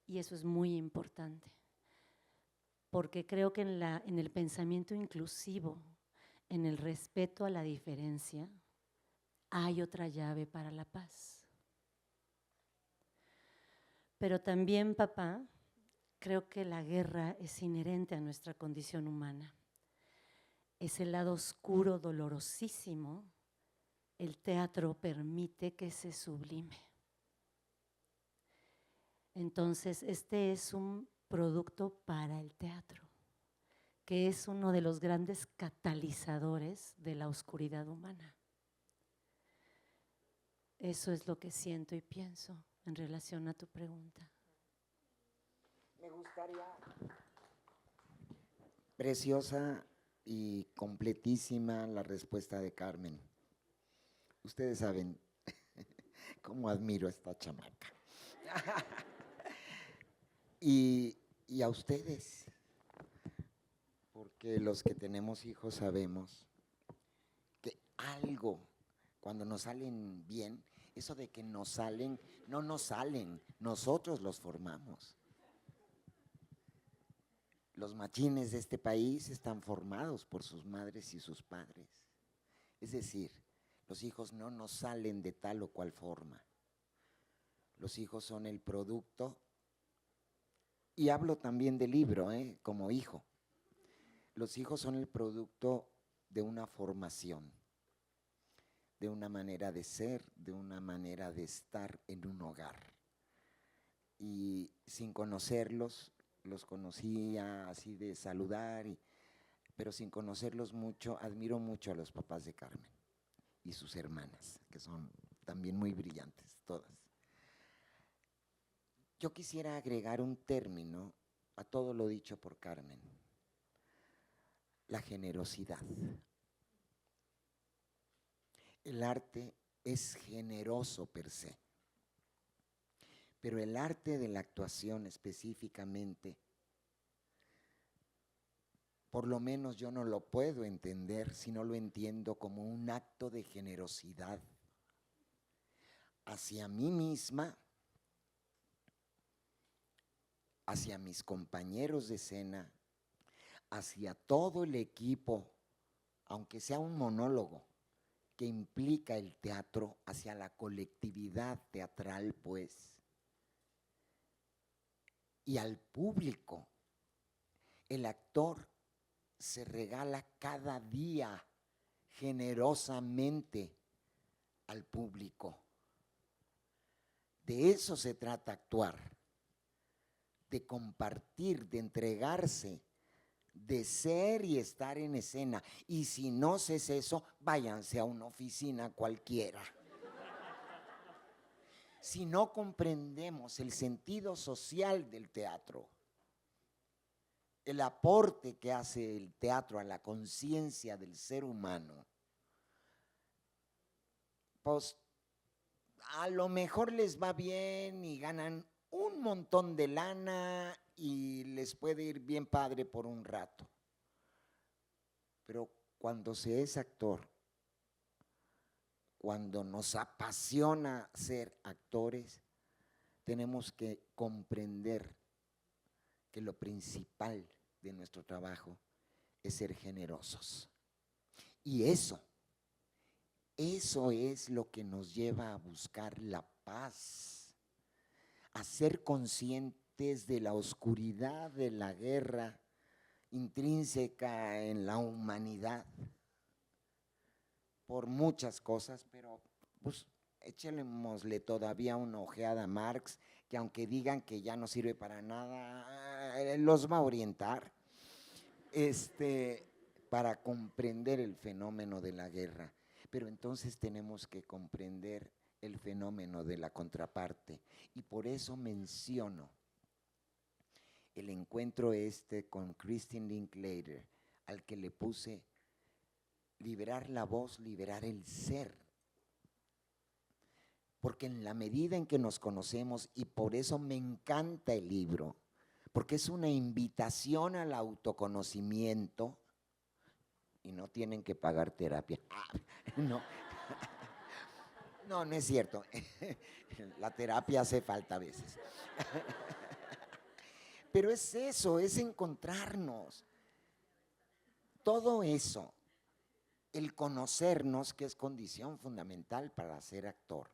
S2: y eso es muy importante. Porque creo que en el pensamiento inclusivo, en el respeto a la diferencia, hay otra llave para la paz. Pero también, papá, creo que la guerra es inherente a nuestra condición humana. Es el lado oscuro, dolorosísimo. El teatro permite que se sublime. Entonces, este es un producto para el teatro, que es uno de los grandes catalizadores de la oscuridad humana. Eso es lo que siento y pienso en relación a tu pregunta.
S3: Me gustaría, preciosa y completísima la respuesta de Carmen. Ustedes saben cómo admiro a esta chamaca. Y a ustedes, porque los que tenemos hijos sabemos que algo, cuando nos salen bien, eso de que nos salen, no nos salen, nosotros los formamos. Los machines de este país están formados por sus madres y sus padres. Es decir, los hijos no nos salen de tal o cual forma. Los hijos son el producto, y hablo también del libro, como hijo. Los hijos son el producto de una formación, de una manera de ser, de una manera de estar en un hogar. Y sin conocerlos, los conocía así de saludar, pero sin conocerlos mucho, admiro mucho a los papás de Carmen y sus hermanas, que son también muy brillantes, todas. Yo quisiera agregar un término a todo lo dicho por Carmen: la generosidad. El arte es generoso per se, pero el arte de la actuación específicamente, por lo menos yo no lo puedo entender si no lo entiendo como un acto de generosidad hacia mí misma, hacia mis compañeros de escena, hacia todo el equipo, aunque sea un monólogo que implica el teatro, hacia la colectividad teatral, pues, y al público. El actor se regala cada día generosamente al público. De eso se trata actuar, de compartir, de entregarse, de ser y estar en escena. Y si no es eso, váyanse a una oficina cualquiera. Si no comprendemos el sentido social del teatro, el aporte que hace el teatro a la conciencia del ser humano, pues a lo mejor les va bien y ganan un montón de lana y les puede ir bien padre por un rato. Pero cuando se es actor, cuando nos apasiona ser actores, tenemos que comprender que lo principal de nuestro trabajo es ser generosos. Y eso es lo que nos lleva a buscar la paz, a ser conscientes de la oscuridad de la guerra intrínseca en la humanidad, por muchas cosas, pero pues échémosle todavía una ojeada a Marx, que aunque digan que ya no sirve para nada, los va a orientar para comprender el fenómeno de la guerra. Pero entonces tenemos que comprender el fenómeno de la contraparte, y por eso menciono el encuentro con Christine Linklater, al que le puse liberar la voz, liberar el ser. Porque en la medida en que nos conocemos, y por eso me encanta el libro, porque es una invitación al autoconocimiento, y no tienen que pagar terapia. No. No, no es cierto. La terapia hace falta a veces. Pero es eso, es encontrarnos. Todo eso, el conocernos, que es condición fundamental para ser actor.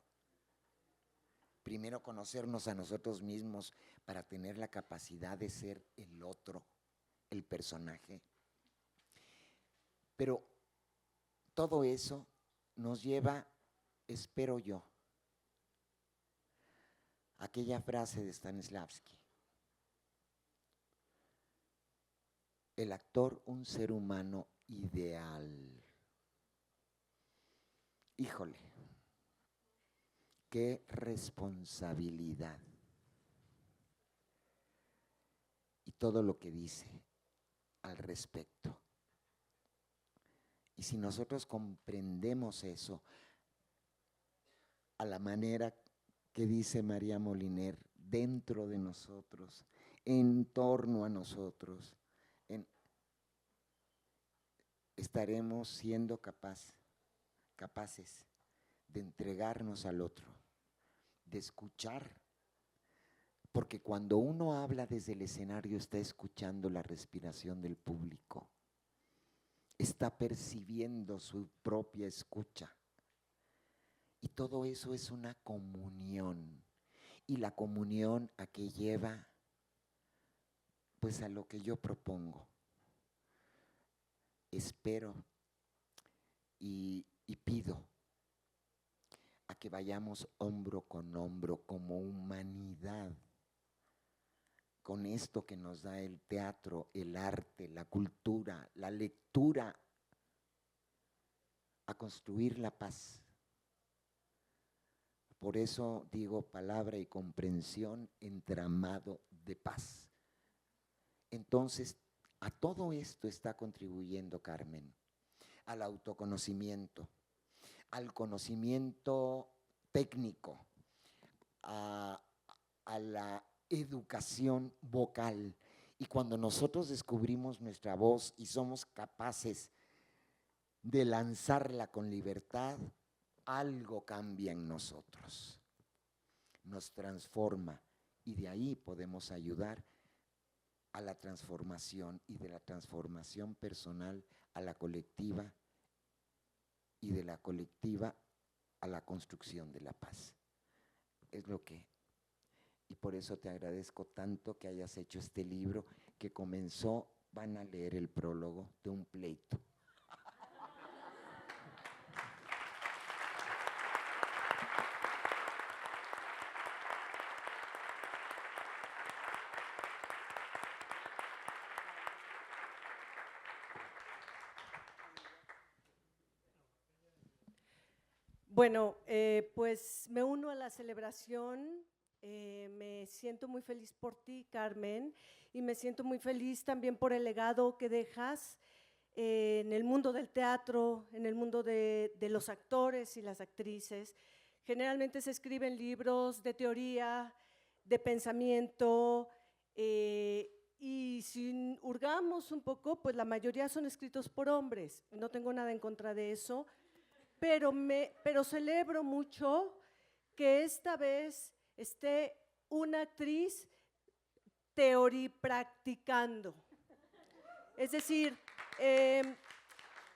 S3: Primero conocernos a nosotros mismos para tener la capacidad de ser el otro, el personaje. Pero todo eso nos lleva, espero yo, a aquella frase de Stanislavski: el actor, un ser humano ideal. Híjole, qué responsabilidad. Y todo lo que dice al respecto. Y si nosotros comprendemos eso a la manera que dice María Moliner, dentro de nosotros, en torno a nosotros, estaremos siendo capaces de entregarnos al otro, de escuchar Porque cuando uno habla desde el escenario está escuchando la respiración del público, está percibiendo su propia escucha. Y todo eso es una comunión. Y la comunión a qué lleva, pues a lo que yo propongo. Espero y pido a que vayamos hombro con hombro como humanidad, con esto que nos da el teatro, el arte, la cultura, la lectura, a construir la paz. Por eso digo palabra y comprensión, entramado de paz. Entonces, a todo esto está contribuyendo Carmen, al autoconocimiento, al conocimiento técnico, a la educación vocal. Y cuando nosotros descubrimos nuestra voz y somos capaces de lanzarla con libertad, algo cambia en nosotros, nos transforma y de ahí podemos ayudar a la transformación y de la transformación personal a la colectiva y de la colectiva a la construcción de la paz. Es lo que, y por eso te agradezco tanto que hayas hecho este libro que comenzó, van a leer el prólogo de un pleito.
S6: Bueno, pues me uno a la celebración, me siento muy feliz por ti, Carmen, y me siento muy feliz también por el legado que dejas en el mundo del teatro, en el mundo de los actores y las actrices. Generalmente se escriben libros de teoría, de pensamiento, y si hurgamos un poco, pues la mayoría son escritos por hombres. No tengo nada en contra de eso, pero celebro mucho que esta vez esté una actriz teoripracticando. Es decir,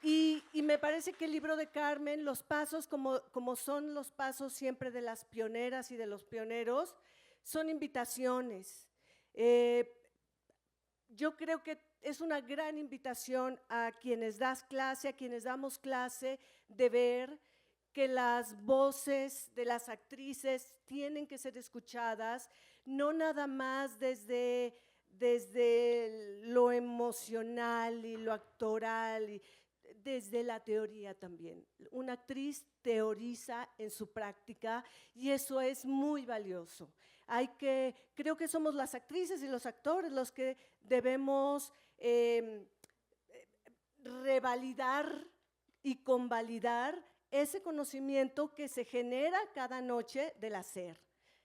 S6: y me parece que el libro de Carmen, los pasos, como son los pasos siempre de las pioneras y de los pioneros, son invitaciones. Yo creo que es una gran invitación a quienes das clase, a quienes damos clase, de ver que las voces de las actrices tienen que ser escuchadas, no nada más desde lo emocional y lo actoral, y desde la teoría también. Una actriz teoriza en su práctica y eso es muy valioso. Creo que somos las actrices y los actores los que debemos revalidar y convalidar ese conocimiento que se genera cada noche del hacer.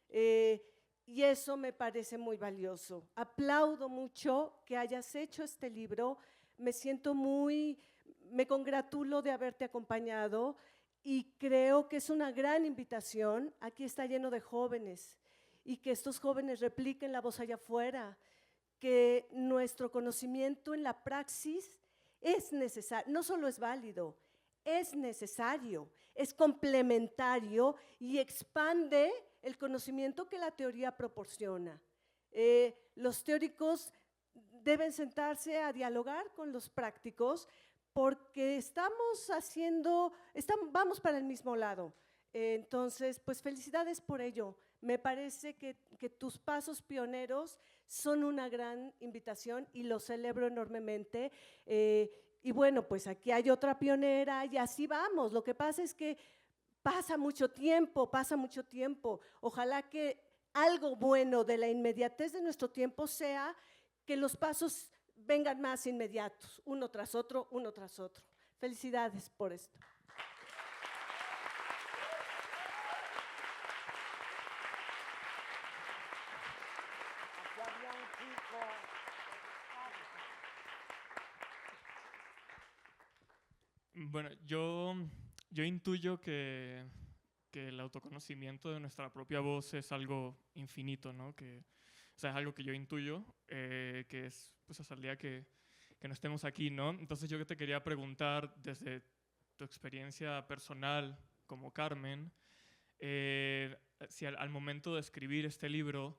S6: Y eso me parece muy valioso. Aplaudo mucho que hayas hecho este libro, me congratulo de haberte acompañado y creo que es una gran invitación. Aquí está lleno de jóvenes y que estos jóvenes repliquen la voz allá afuera, que nuestro conocimiento en la praxis es necesario, no solo es válido, es necesario, es complementario y expande el conocimiento que la teoría proporciona. Los teóricos deben sentarse a dialogar con los prácticos porque vamos para el mismo lado. Entonces, pues felicidades por ello. Me parece que tus pasos pioneros son una gran invitación y lo celebro enormemente. Y bueno, pues aquí hay otra pionera y así vamos. Lo que pasa es que pasa mucho tiempo. Ojalá que algo bueno de la inmediatez de nuestro tiempo sea que los pasos vengan más inmediatos, uno tras otro. Felicidades por esto.
S9: Bueno, yo intuyo que que el autoconocimiento de nuestra propia voz es algo infinito, ¿no? Que, o sea, es algo que yo intuyo, que es pues, hasta el día que no estemos aquí, ¿no? Entonces yo te quería preguntar, desde tu experiencia personal como Carmen, si al momento de escribir este libro,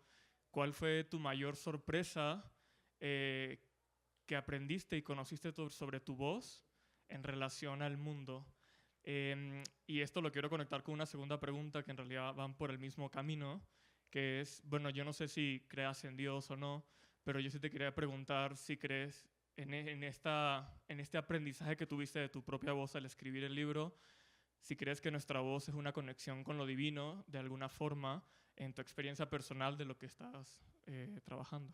S9: ¿cuál fue tu mayor sorpresa que aprendiste y conociste sobre tu voz en relación al mundo? Y esto lo quiero conectar con una segunda pregunta que en realidad van por el mismo camino, que es, bueno, yo no sé si creas en Dios o no, pero yo sí te quería preguntar si crees en este aprendizaje que tuviste de tu propia voz al escribir el libro, si crees que nuestra voz es una conexión con lo divino, de alguna forma, en tu experiencia personal de lo que estás trabajando.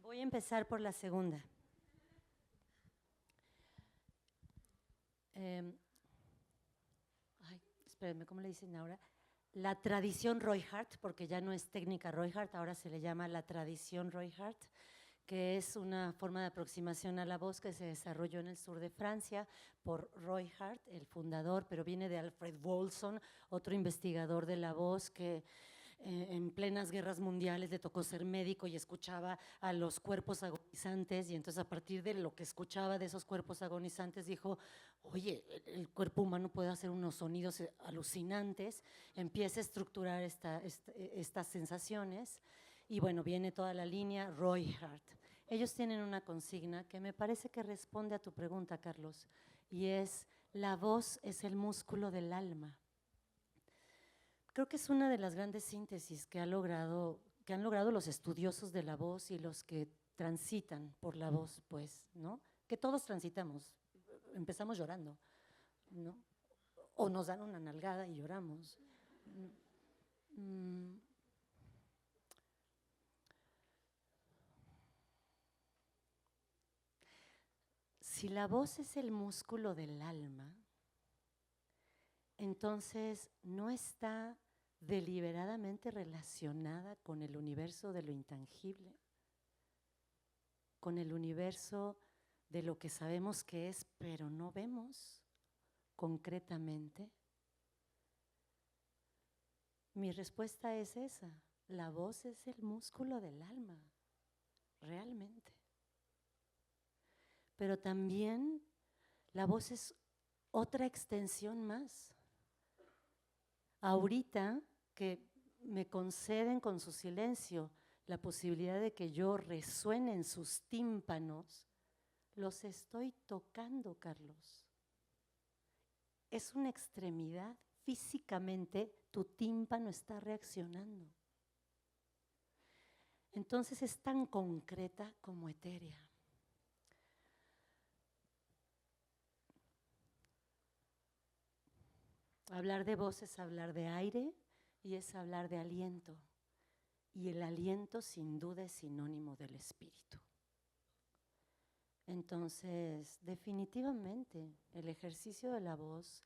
S2: Voy a empezar por la segunda. Espérenme, ¿cómo le dicen ahora? La tradición Roy-Hart, porque ya no es técnica Roy-Hart, ahora se le llama la tradición Roy-Hart, que es una forma de aproximación a la voz que se desarrolló en el sur de Francia por Roy-Hart, el fundador, pero viene de Alfred Wolson, otro investigador de la voz que en plenas guerras mundiales le tocó ser médico y escuchaba a los cuerpos agonizantes, y entonces a partir de lo que escuchaba de esos cuerpos agonizantes dijo, oye, el cuerpo humano puede hacer unos sonidos alucinantes, empieza a estructurar estas sensaciones, y bueno, viene toda la línea Roy-Hart. Ellos tienen una consigna que me parece que responde a tu pregunta, Carlos, y es, la voz es el músculo del alma. Creo que es una de las grandes síntesis que han logrado los estudiosos de la voz y los que transitan por la voz, pues, ¿no? Que todos transitamos, empezamos llorando, ¿no? O nos dan una nalgada y lloramos. Si la voz es el músculo del alma, entonces no está deliberadamente relacionada con el universo de lo intangible, con el universo de lo que sabemos que es, pero no vemos concretamente. Mi respuesta es esa, la voz es el músculo del alma, realmente. Pero también la voz es otra extensión más. Ahorita que me conceden con su silencio la posibilidad de que yo resuene en sus tímpanos, los estoy tocando, Carlos. Es una extremidad, físicamente tu tímpano está reaccionando. Entonces es tan concreta como etérea. Hablar de voz es hablar de aire y es hablar de aliento. Y el aliento sin duda es sinónimo del espíritu. Entonces, definitivamente, el ejercicio de la voz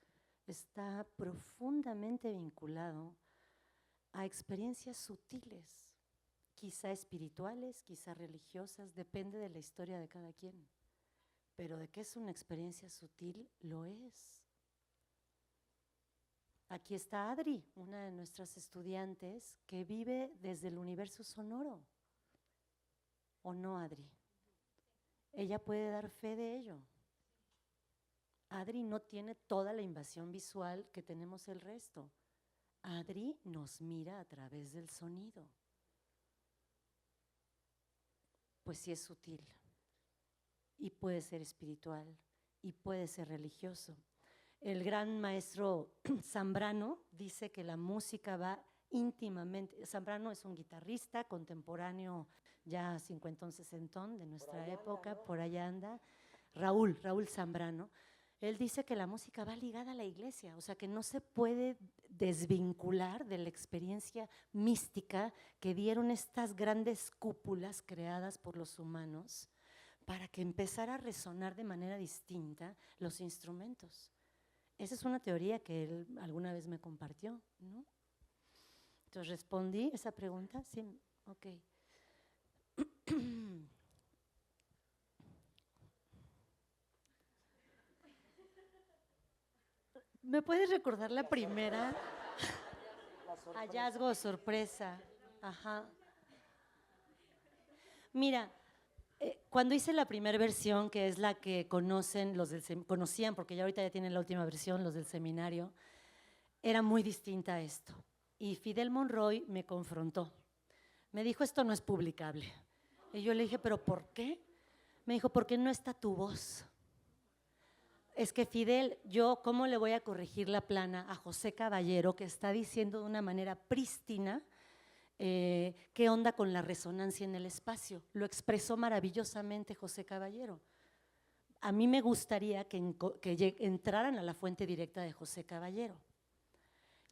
S2: está profundamente vinculado a experiencias sutiles, quizá espirituales, quizá religiosas, depende de la historia de cada quien. Pero de que es una experiencia sutil, lo es. Aquí está Adri, una de nuestras estudiantes que vive desde el universo sonoro. ¿O no, Adri? Ella puede dar fe de ello. Adri no tiene toda la invasión visual que tenemos el resto. Adri nos mira a través del sonido. Pues sí es sutil, y puede ser espiritual, y puede ser religioso. El gran maestro Zambrano dice que la música va íntimamente. Zambrano es un guitarrista contemporáneo, ya cincuentón, sesentón de nuestra época, ¿no? Por allá anda. Raúl Zambrano. Él dice que la música va ligada a la iglesia, o sea que no se puede desvincular de la experiencia mística que dieron estas grandes cúpulas creadas por los humanos para que empezara a resonar de manera distinta los instrumentos. Esa es una teoría que él alguna vez me compartió, ¿no? Entonces, ¿respondí esa pregunta? Sí, ok. ¿Me puedes recordar la primera? Hallazgo, sorpresa. Ajá. Mira, cuando hice la primera versión, que es la que conocen conocían, porque ya ahorita ya tienen la última versión, los del seminario, era muy distinta a esto. Y Fidel Monroy me confrontó. Me dijo, esto no es publicable. Y yo le dije, ¿pero por qué? Me dijo, porque no está tu voz. Es que Fidel, yo, ¿cómo le voy a corregir la plana a José Caballero, que está diciendo de una manera prístina qué onda con la resonancia en el espacio? Lo expresó maravillosamente José Caballero. A mí me gustaría que entraran a la fuente directa de José Caballero.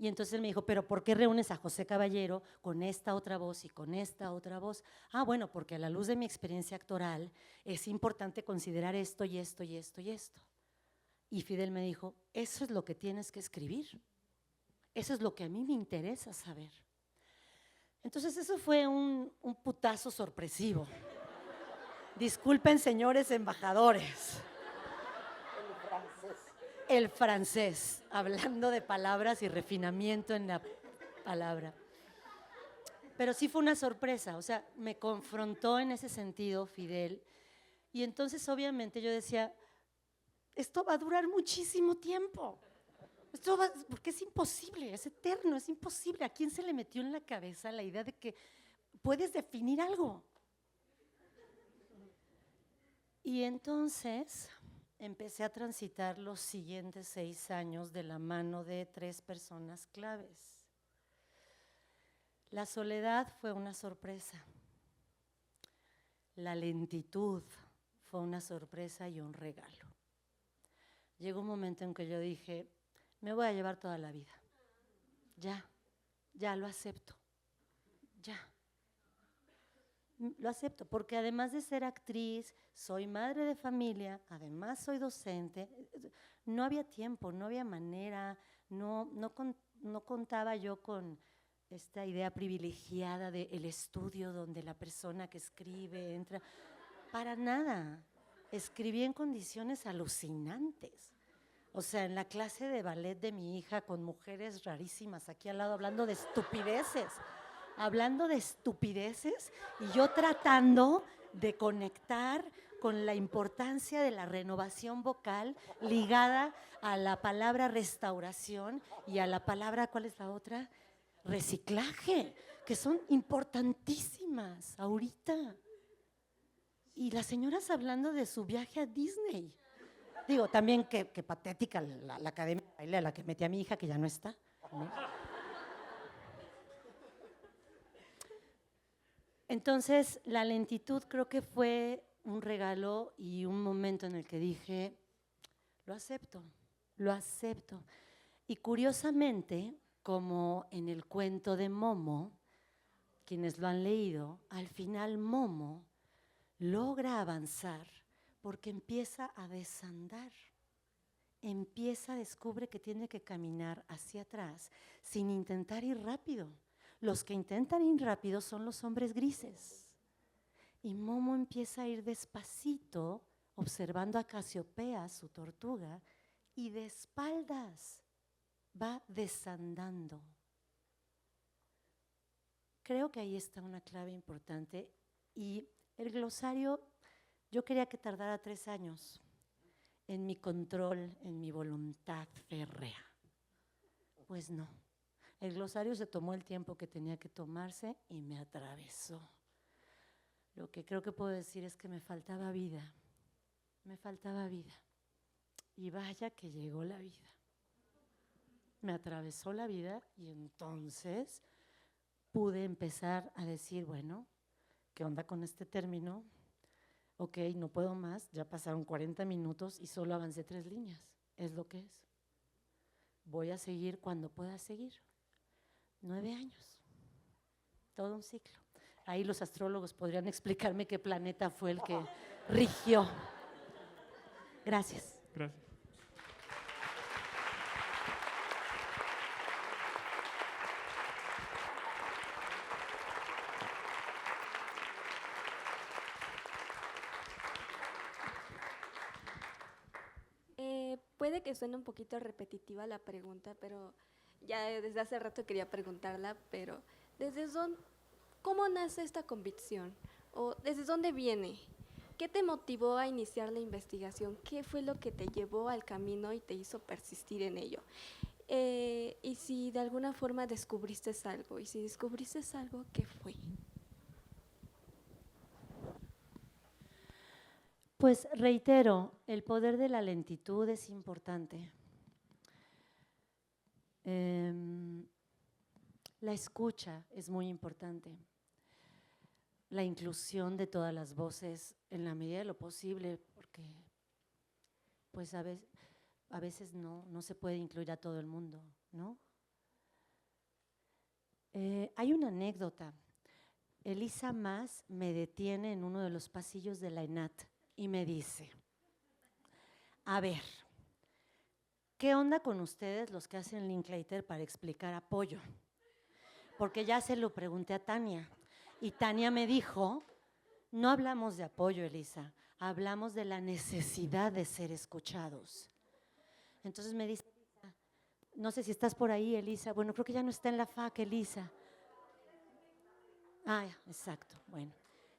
S2: Y entonces él me dijo, ¿pero por qué reúnes a José Caballero con esta otra voz y con esta otra voz? Ah, bueno, porque a la luz de mi experiencia actoral es importante considerar esto y esto y esto y esto. Y Fidel me dijo, eso es lo que tienes que escribir. Eso es lo que a mí me interesa saber. Entonces eso fue un putazo sorpresivo. Disculpen, señores embajadores. El francés, hablando de palabras y refinamiento en la palabra. Pero sí fue una sorpresa, o sea, me confrontó en ese sentido Fidel. Y entonces obviamente yo decía, esto va a durar muchísimo tiempo. Porque es imposible, es eterno, es imposible. ¿A quién se le metió en la cabeza la idea de que puedes definir algo? Y entonces empecé a transitar los siguientes 6 años de la mano de 3 personas claves. La soledad fue una sorpresa. La lentitud fue una sorpresa y un regalo. Llegó un momento en que yo dije, me voy a llevar toda la vida. Ya lo acepto. Ya. Lo acepto, porque además de ser actriz, soy madre de familia, además soy docente. No había tiempo, no había manera, no contaba yo con esta idea privilegiada del estudio donde la persona que escribe entra. Para nada. Escribí en condiciones alucinantes. O sea, en la clase de ballet de mi hija con mujeres rarísimas aquí al lado hablando de estupideces. Y yo tratando de conectar con la importancia de la renovación vocal ligada a la palabra restauración y a la palabra, ¿cuál es la otra? Reciclaje, que son importantísimas ahorita. Y las señoras hablando de su viaje a Disney. Digo, también qué patética la academia de baile a la que metí a mi hija, que ya no está, ¿no? Entonces, la lentitud creo que fue un regalo y un momento en el que dije, lo acepto. Y curiosamente, como en el cuento de Momo, quienes lo han leído, al final Momo logra avanzar porque empieza a desandar. Descubre que tiene que caminar hacia atrás sin intentar ir rápido. Los que intentan ir rápido son los hombres grises. Y Momo empieza a ir despacito, observando a Casiopea, su tortuga, y de espaldas va desandando. Creo que ahí está una clave importante. Y el glosario, yo quería que tardara 3 años en mi control, en mi voluntad férrea. Pues no. El glosario se tomó el tiempo que tenía que tomarse y me atravesó. Lo que creo que puedo decir es que me faltaba vida. Y vaya que llegó la vida. Me atravesó la vida y entonces pude empezar a decir, bueno, ¿qué onda con este término? Ok, no puedo más, ya pasaron 40 minutos y solo avancé 3 líneas. Es lo que es. Voy a seguir cuando pueda seguir. 9 años, todo un ciclo. Ahí los astrólogos podrían explicarme qué planeta fue el que rigió. Gracias.
S9: Gracias.
S5: puede que suene un poquito repetitiva la pregunta, pero ya desde hace rato quería preguntarla, pero ¿cómo nace esta convicción? ¿O desde dónde viene? ¿Qué te motivó a iniciar la investigación? ¿Qué fue lo que te llevó al camino y te hizo persistir en ello? Y si de alguna forma descubriste algo, y si descubriste algo, ¿qué fue?
S2: Pues reitero, el poder de la lentitud es importante. La escucha es muy importante. La inclusión de todas las voces en la medida de lo posible, porque pues a veces no se puede incluir a todo el mundo, ¿no? Hay una anécdota. Elisa Mas me detiene en uno de los pasillos de la ENAT y me dice, a ver, ¿qué onda con ustedes los que hacen Linklater para explicar apoyo? Porque ya se lo pregunté a Tania y Tania me dijo, no hablamos de apoyo, Elisa, hablamos de la necesidad de ser escuchados. Entonces me dice, no sé si estás por ahí, Elisa. Bueno, creo que ya no está en la FAC, Elisa. Ah, exacto, bueno.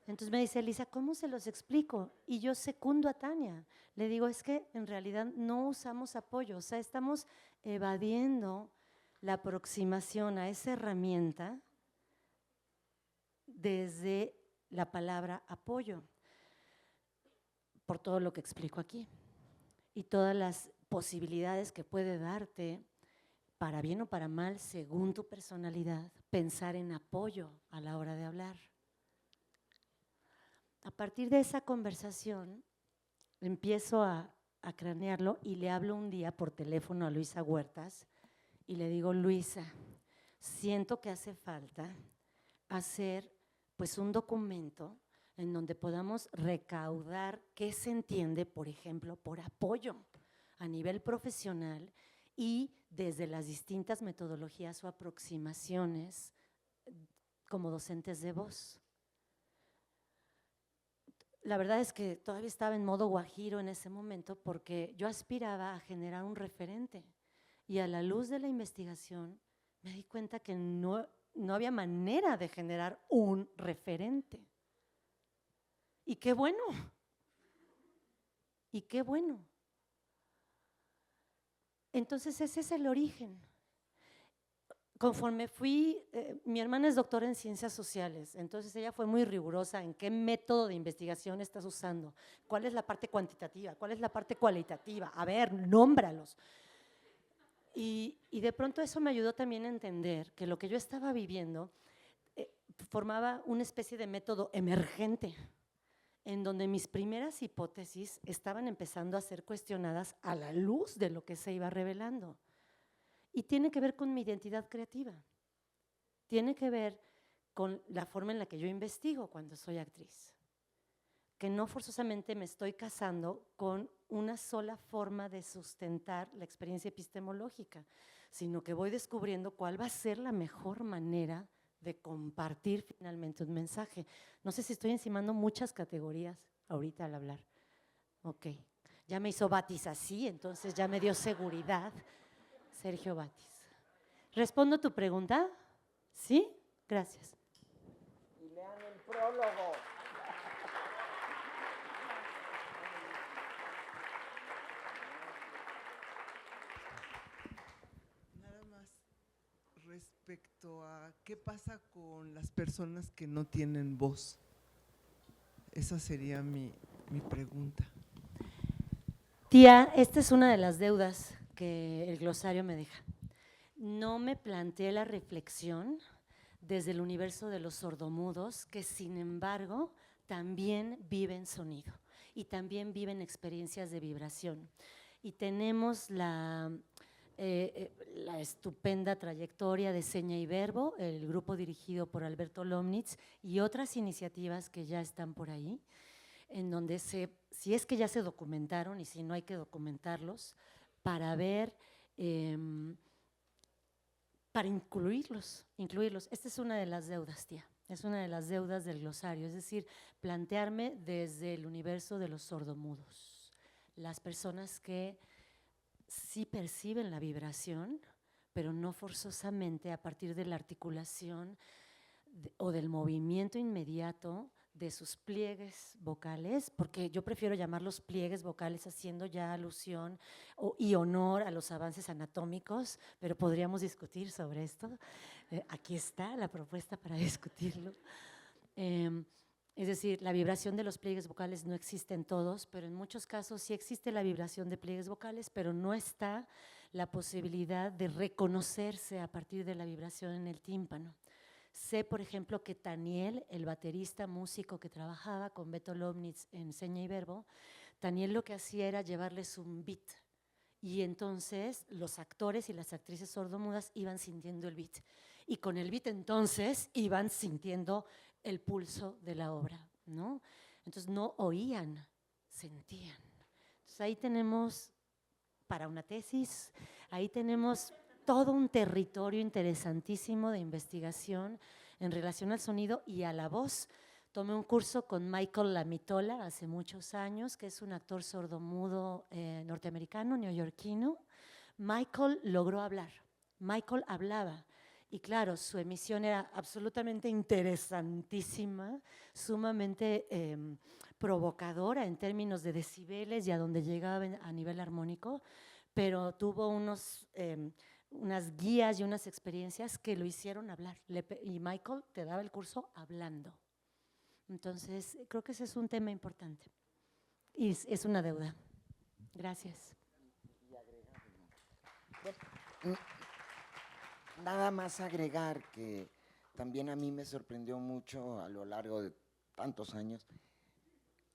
S2: Entonces me dice, Elisa, ¿cómo se los explico? Y yo secundo a Tania. Le digo, es que en realidad no usamos apoyo, o sea, estamos evadiendo la aproximación a esa herramienta desde la palabra apoyo, por todo lo que explico aquí y todas las posibilidades que puede darte, para bien o para mal, según tu personalidad, pensar en apoyo a la hora de hablar. A partir de esa conversación, empiezo a cranearlo y le hablo un día por teléfono a Luisa Huertas y le digo, Luisa, siento que hace falta hacer pues un documento en donde podamos recaudar qué se entiende, por ejemplo, por apoyo a nivel profesional y desde las distintas metodologías o aproximaciones como docentes de voz. La verdad es que todavía estaba en modo guajiro en ese momento porque yo aspiraba a generar un referente y a la luz de la investigación me di cuenta que no había manera de generar un referente. Y qué bueno. Y qué bueno. Entonces ese es el origen. Conforme fui, mi hermana es doctora en ciencias sociales, entonces ella fue muy rigurosa en qué método de investigación estás usando, cuál es la parte cuantitativa, cuál es la parte cualitativa, a ver, nómbralos. Y de pronto eso me ayudó también a entender que lo que yo estaba viviendo formaba una especie de método emergente, en donde mis primeras hipótesis estaban empezando a ser cuestionadas a la luz de lo que se iba revelando. Y tiene que ver con mi identidad creativa, tiene que ver con la forma en la que yo investigo cuando soy actriz, que no forzosamente me estoy casando con una sola forma de sustentar la experiencia epistemológica, sino que voy descubriendo cuál va a ser la mejor manera de compartir finalmente un mensaje. No sé si estoy encimando muchas categorías ahorita al hablar. Ok, ya me hizo Batis así, entonces ya me dio seguridad. Sergio Batis. ¿Respondo tu pregunta? ¿Sí? Gracias.
S3: Y lean el prólogo.
S10: Nada más respecto a qué pasa con las personas que no tienen voz. Esa sería mi pregunta.
S2: Tía, esta es una de las deudas que el glosario me deja. No me planteé la reflexión desde el universo de los sordomudos, que sin embargo también viven sonido y también viven experiencias de vibración. Y tenemos la estupenda trayectoria de Seña y Verbo, el grupo dirigido por Alberto Lomnitz y otras iniciativas que ya están por ahí, en donde si es que ya se documentaron y si no hay que documentarlos, para ver, para incluirlos. Esta es una de las deudas, tía, es una de las deudas del glosario, es decir, plantearme desde el universo de los sordomudos, las personas que sí perciben la vibración, pero no forzosamente a partir de la articulación o del movimiento inmediato de sus pliegues vocales, porque yo prefiero llamarlos pliegues vocales haciendo ya alusión y honor a los avances anatómicos, pero podríamos discutir sobre esto. Aquí está la propuesta para discutirlo. Es decir, la vibración de los pliegues vocales no existe en todos, pero en muchos casos sí existe la vibración de pliegues vocales, pero no está la posibilidad de reconocerse a partir de la vibración en el tímpano. Sé, por ejemplo, que Taniel, el baterista músico que trabajaba con Beto Lomnitz en Seña y Verbo, Taniel lo que hacía era llevarles un beat, y entonces los actores y las actrices sordomudas iban sintiendo el beat, y con el beat entonces iban sintiendo el pulso de la obra, ¿no? Entonces no oían, sentían. Entonces ahí tenemos, para una tesis, ahí tenemos todo un territorio interesantísimo de investigación en relación al sonido y a la voz. Tomé un curso con Michael Lamitola hace muchos años, que es un actor sordomudo norteamericano, neoyorquino. Michael logró hablar, Michael hablaba. Y claro, su emisión era absolutamente interesantísima, sumamente provocadora en términos de decibeles y a donde llegaba a nivel armónico, pero tuvo unas guías y unas experiencias que lo hicieron hablar. Y Michael te daba el curso hablando. Entonces, creo que ese es un tema importante y es una deuda. Gracias.
S3: Nada más agregar que también a mí me sorprendió mucho a lo largo de tantos años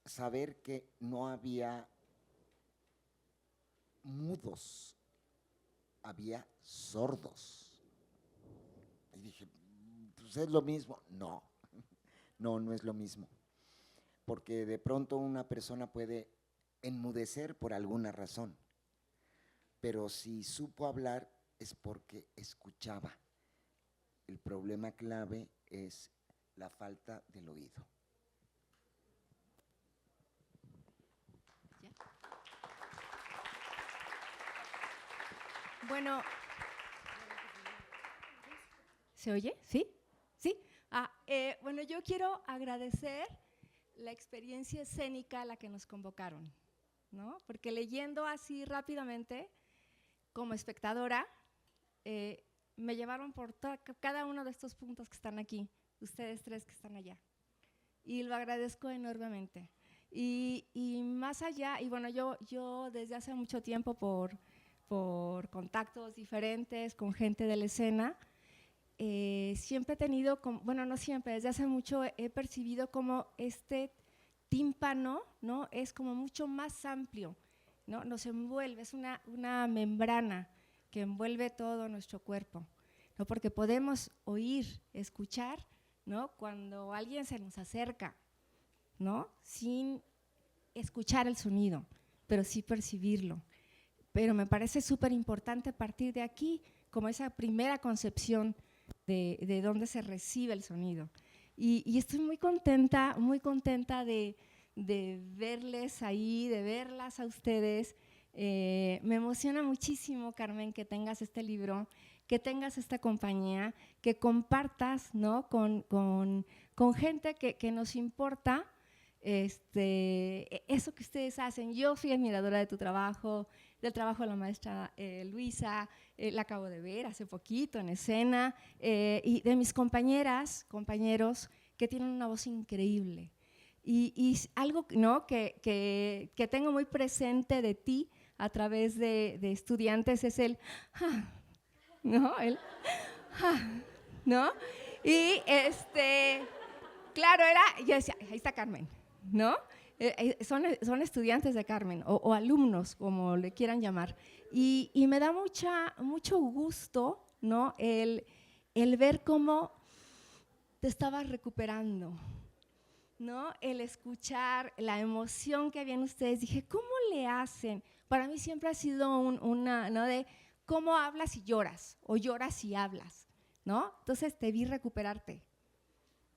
S3: saber que no había mudos, había sordos. Y dije, pues es lo mismo. No, no es lo mismo. Porque de pronto una persona puede enmudecer por alguna razón, pero si supo hablar es porque escuchaba. El problema clave es la falta del oído.
S11: Bueno, ¿se oye? ¿Sí? ¿Sí? Bueno, yo quiero agradecer la experiencia escénica a la que nos convocaron, ¿no? Porque leyendo así rápidamente, como espectadora, me llevaron por cada uno de estos puntos que están aquí, ustedes tres que están allá, y lo agradezco enormemente. Y más allá, y bueno, yo desde hace mucho tiempo por contactos diferentes con gente de la escena, siempre he tenido, bueno, no siempre, desde hace mucho he percibido como este tímpano, ¿no? Es como mucho más amplio, ¿no? Nos envuelve, es una membrana que envuelve todo nuestro cuerpo, ¿no? Porque podemos oír, escuchar, ¿no? Cuando alguien se nos acerca, ¿no? Sin escuchar el sonido, pero sí percibirlo. Pero me parece súper importante partir de aquí, como esa primera concepción de dónde se recibe el sonido. Y estoy muy contenta de verles ahí, de verlas a ustedes. Me emociona muchísimo, Carmen, que tengas este libro, que tengas esta compañía, que compartas, ¿no? con gente que nos importa eso que ustedes hacen. Yo soy admiradora de tu trabajo, del trabajo de la maestra Luisa, la acabo de ver hace poquito en escena, y de mis compañeras, compañeros, que tienen una voz increíble. Y algo, ¿no? que tengo muy presente de ti a través de estudiantes es el ¿no? El ¿no? Y claro, yo decía, ahí está Carmen, ¿no? Son estudiantes de Carmen o alumnos, como le quieran llamar. Y me da mucho gusto, ¿no? El ver cómo te estabas recuperando, ¿no? El escuchar la emoción que habían ustedes. Dije, ¿cómo le hacen? Para mí siempre ha sido ¿no? De cómo hablas y lloras, o lloras y hablas, ¿no? Entonces te vi recuperarte.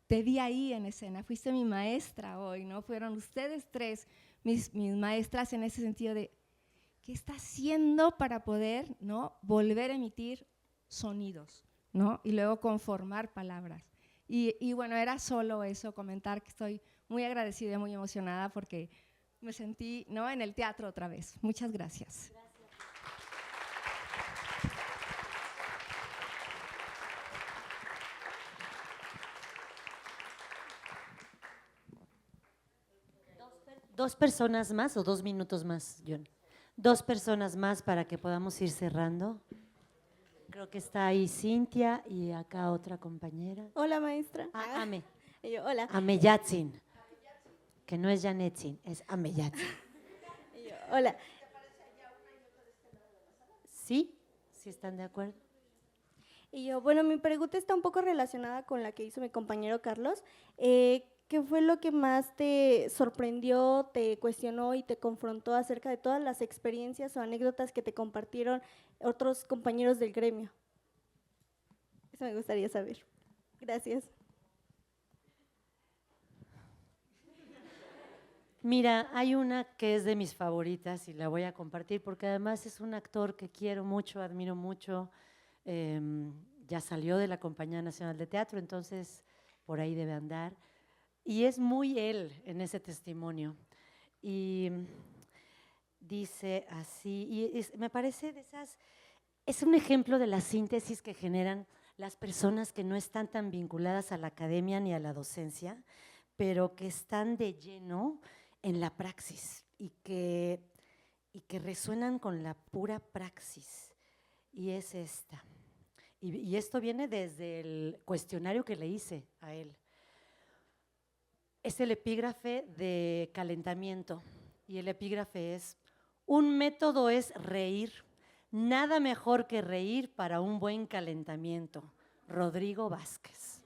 S11: Te vi ahí en escena, fuiste mi maestra hoy, ¿no? Fueron ustedes tres mis maestras en ese sentido de qué está haciendo para poder, ¿no?, volver a emitir sonidos, ¿no?, y luego conformar palabras. Y bueno, era solo eso, comentar que estoy muy agradecida y muy emocionada porque me sentí, ¿no?, en el teatro otra vez. Muchas gracias.
S2: ¿Dos personas más o 2 minutos más, John? 2 personas más para que podamos ir cerrando. Creo que está ahí Cintia y acá otra compañera.
S12: Hola, maestra.
S2: Ame.
S12: Y yo, hola.
S2: Ameyatzin. Que no es Janetzin, es Ameyatzin.
S12: Y yo, hola.
S2: ¿Sí? ¿Sí están de acuerdo?
S12: Y yo, bueno, mi pregunta está un poco relacionada con la que hizo mi compañero Carlos. ¿Qué fue lo que más te sorprendió, te cuestionó y te confrontó acerca de todas las experiencias o anécdotas que te compartieron otros compañeros del gremio? Eso me gustaría saber. Gracias.
S2: Mira, hay una que es de mis favoritas y la voy a compartir porque además es un actor que quiero mucho, admiro mucho. Ya salió de la Compañía Nacional de Teatro, entonces por ahí debe andar. Y es muy él en ese testimonio. Y dice así, y me parece de esas, es un ejemplo de la síntesis que generan las personas que no están tan vinculadas a la academia ni a la docencia, pero que están de lleno en la praxis y que resuenan con la pura praxis. Y es esta. Y esto viene desde el cuestionario que le hice a él. Es el epígrafe de calentamiento y el epígrafe es: un método es reír, nada mejor que reír para un buen calentamiento. Rodrigo Vázquez.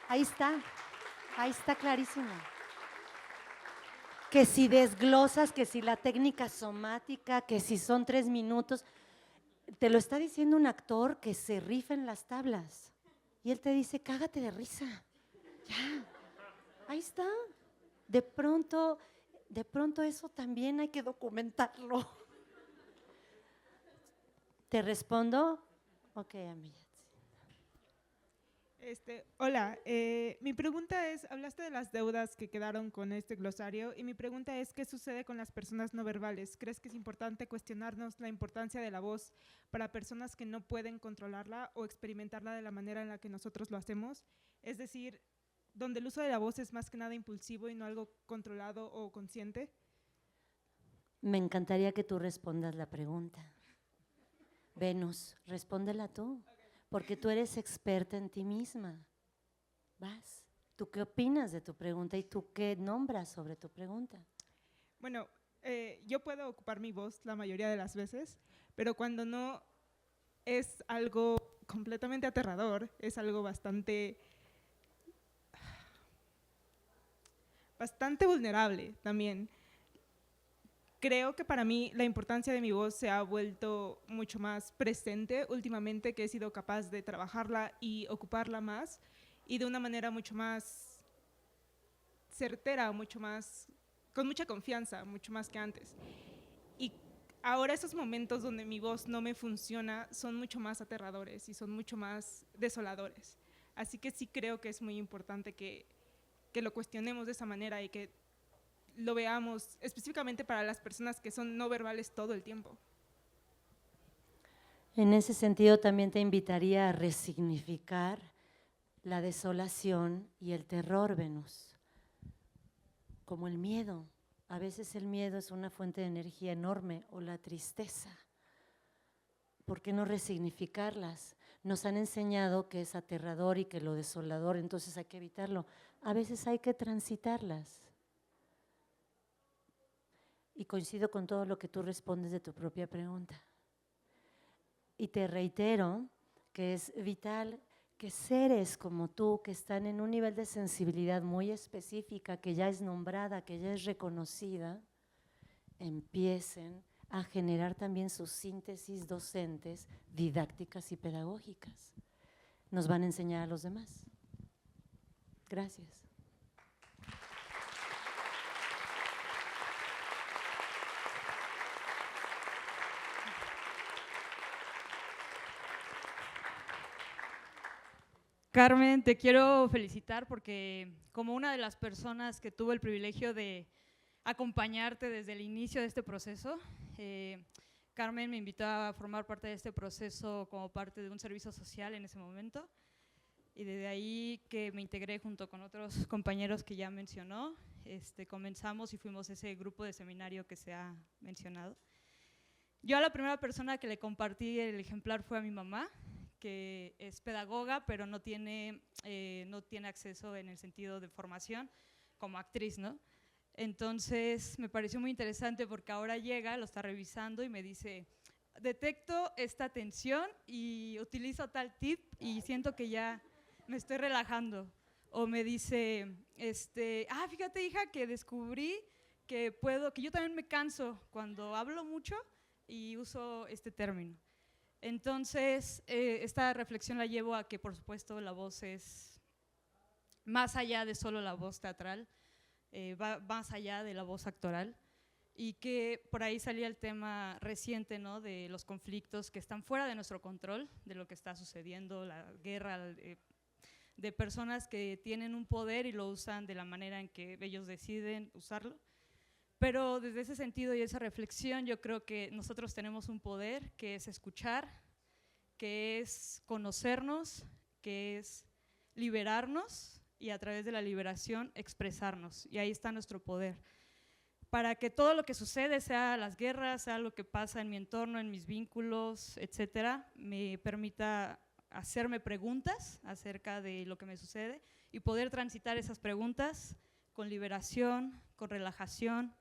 S2: Ahí está clarísimo. Que si desglosas, que si la técnica somática, que si son 3 minutos, te lo está diciendo un actor que se rifa en las tablas y él te dice, cágate de risa. Ya, ahí está. De pronto eso también hay que documentarlo. ¿Te respondo? Ok, amiga.
S13: Hola, mi pregunta es, hablaste de las deudas que quedaron con este glosario y mi pregunta es, ¿qué sucede con las personas no verbales? ¿Crees que es importante cuestionarnos la importancia de la voz para personas que no pueden controlarla o experimentarla de la manera en la que nosotros lo hacemos? Es decir, donde el uso de la voz es más que nada impulsivo y no algo controlado o consciente.
S2: Me encantaría que tú respondas la pregunta. Venus, respóndela tú. Porque tú eres experta en ti misma. Vas. ¿Tú qué opinas de tu pregunta y tú qué nombras sobre tu pregunta?
S13: Bueno, yo puedo ocupar mi voz la mayoría de las veces, pero cuando no es algo completamente aterrador, es algo bastante vulnerable también. Creo que para mí la importancia de mi voz se ha vuelto mucho más presente últimamente, que he sido capaz de trabajarla y ocuparla más y de una manera mucho más certera, con mucha confianza, mucho más que antes. Y ahora esos momentos donde mi voz no me funciona son mucho más aterradores y son mucho más desoladores. Así que sí creo que es muy importante que lo cuestionemos de esa manera y que lo veamos específicamente para las personas que son no verbales todo el tiempo.
S2: En ese sentido también te invitaría a resignificar la desolación y el terror, Venus, como el miedo. A veces el miedo es una fuente de energía enorme, o la tristeza. ¿Por qué no resignificarlas? Nos han enseñado que es aterrador y que lo desolador, entonces hay que evitarlo. A veces hay que transitarlas. Y coincido con todo lo que tú respondes de tu propia pregunta. Y te reitero que es vital que seres como tú, que están en un nivel de sensibilidad muy específica, que ya es nombrada, que ya es reconocida, empiecen a generar también sus síntesis docentes, didácticas y pedagógicas. Nos van a enseñar a los demás. Gracias.
S14: Carmen, te quiero felicitar porque como una de las personas que tuvo el privilegio de acompañarte desde el inicio de este proceso, Carmen me invitó a formar parte de este proceso como parte de un servicio social en ese momento, y desde ahí que me integré junto con otros compañeros que ya mencionó, comenzamos y fuimos ese grupo de seminario que se ha mencionado. Yo a la primera persona que le compartí el ejemplar fue a mi mamá, que es pedagoga, pero no tiene acceso en el sentido de formación como actriz, ¿no? Entonces me pareció muy interesante porque ahora llega, lo está revisando y me dice, detecto esta tensión y utilizo tal tip y siento que ya me estoy relajando. O me dice, fíjate hija que descubrí que yo también me canso cuando hablo mucho y uso este término. Entonces, esta reflexión la llevo a que, por supuesto, la voz es más allá de solo la voz teatral, va más allá de la voz actoral, y que por ahí salía el tema reciente, ¿no?, de los conflictos que están fuera de nuestro control, de lo que está sucediendo, la guerra, de personas que tienen un poder y lo usan de la manera en que ellos deciden usarlo. Pero desde ese sentido y esa reflexión yo creo que nosotros tenemos un poder que es escuchar, que es conocernos, que es liberarnos y a través de la liberación expresarnos, y ahí está nuestro poder. Para que todo lo que sucede, sea las guerras, sea lo que pasa en mi entorno, en mis vínculos, etcétera, me permita hacerme preguntas acerca de lo que me sucede y poder transitar esas preguntas con liberación, con relajación,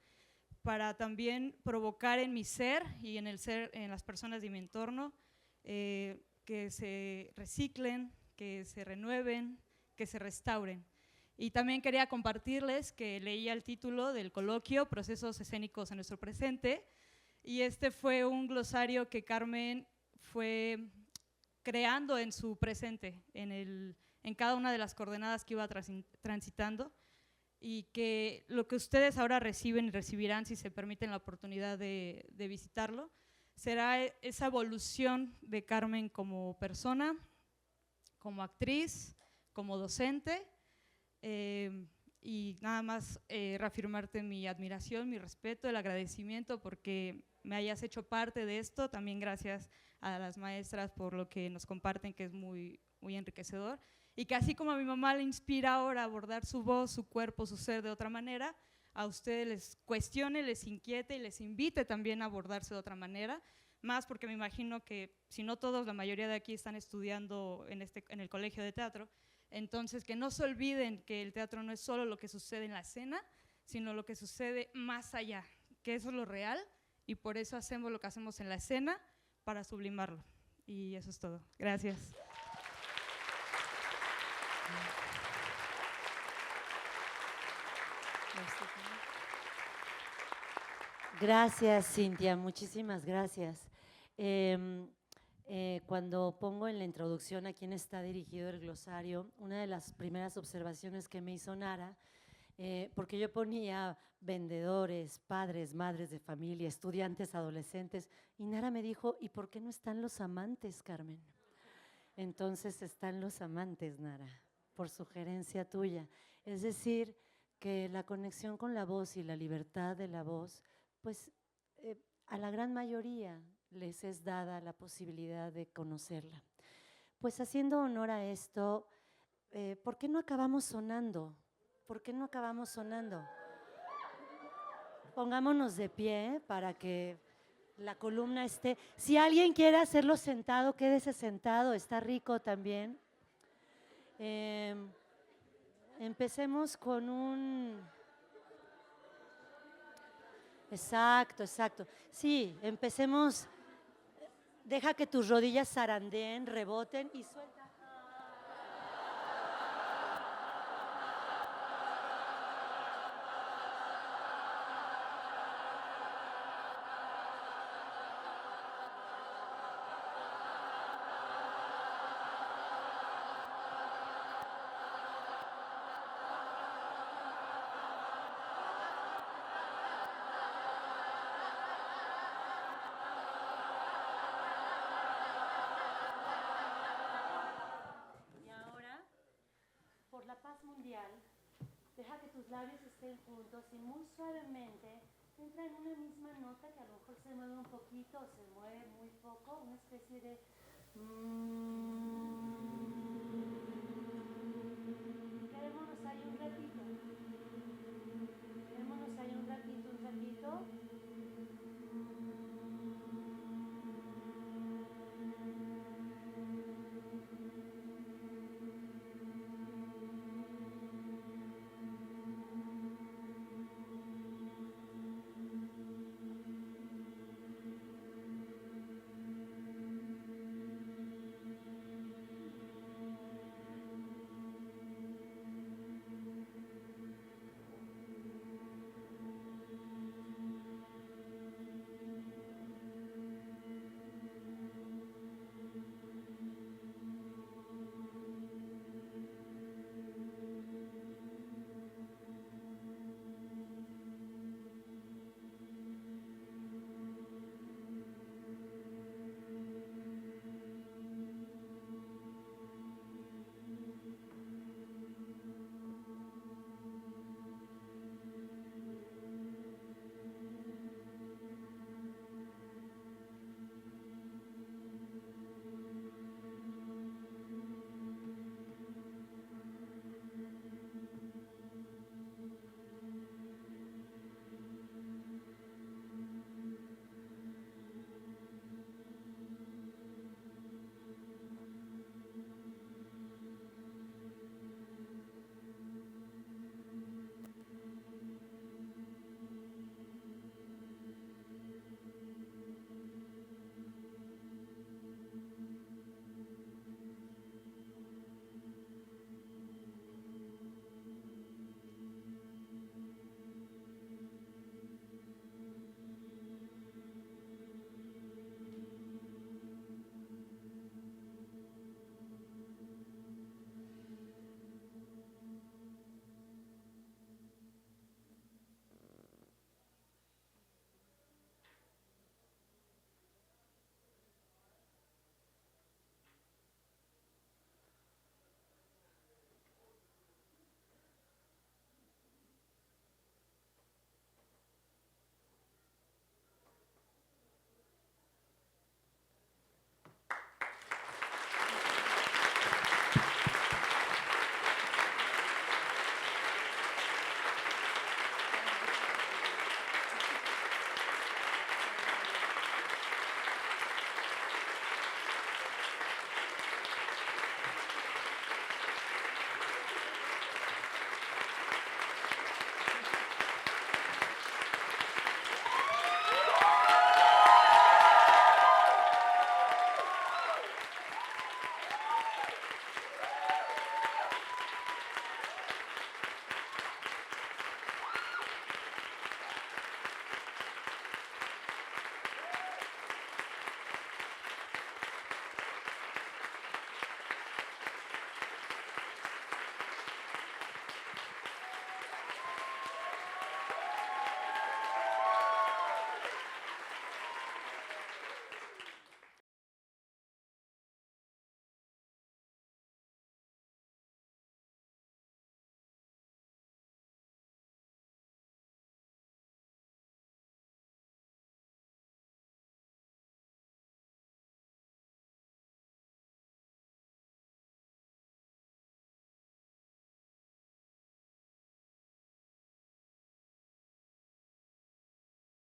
S14: para también provocar en mi ser y en el ser, en las personas de mi entorno, que se reciclen, que se renueven, que se restauren. Y también quería compartirles que leía el título del coloquio, Procesos escénicos en nuestro presente, y este fue un glosario que Carmen fue creando en su presente, en cada una de las coordenadas que iba transitando, y que lo que ustedes ahora reciben y recibirán, si se permiten la oportunidad de visitarlo, será esa evolución de Carmen como persona, como actriz, como docente, y nada más reafirmarte mi admiración, mi respeto, el agradecimiento porque me hayas hecho parte de esto. También gracias a las maestras por lo que nos comparten, que es muy, muy enriquecedor, y que así como a mi mamá le inspira ahora a abordar su voz, su cuerpo, su ser de otra manera, a ustedes les cuestione, les inquiete y les invite también a abordarse de otra manera, más porque me imagino que si no todos, la mayoría de aquí están estudiando en el colegio de teatro, entonces que no se olviden que el teatro no es solo lo que sucede en la escena, sino lo que sucede más allá, que eso es lo real, y por eso hacemos lo que hacemos en la escena, para sublimarlo. Y eso es todo. Gracias.
S2: Gracias, Cintia, muchísimas gracias. Cuando pongo en la introducción a quién está dirigido el glosario, una de las primeras observaciones que me hizo Nara, porque yo ponía vendedores, padres, madres de familia, estudiantes, adolescentes, y Nara me dijo, ¿y por qué no están los amantes, Carmen? Entonces están los amantes, Nara, por sugerencia tuya. Es decir, que la conexión con la voz y la libertad de la voz, pues a la gran mayoría les es dada la posibilidad de conocerla. Pues haciendo honor a esto, ¿por qué no acabamos sonando? ¿Por qué no acabamos sonando? Pongámonos de pie para que la columna esté. Si alguien quiere hacerlo sentado, quédese sentado, está rico también. Empecemos con un… Exacto, exacto. Sí, empecemos. Deja que tus rodillas zarandeen, reboten y suelta. mundial, deja que tus labios estén juntos y muy suavemente entra en una misma nota que a lo mejor se mueve un poquito o se mueve muy poco, una especie de... Quedémonos ahí un ratito.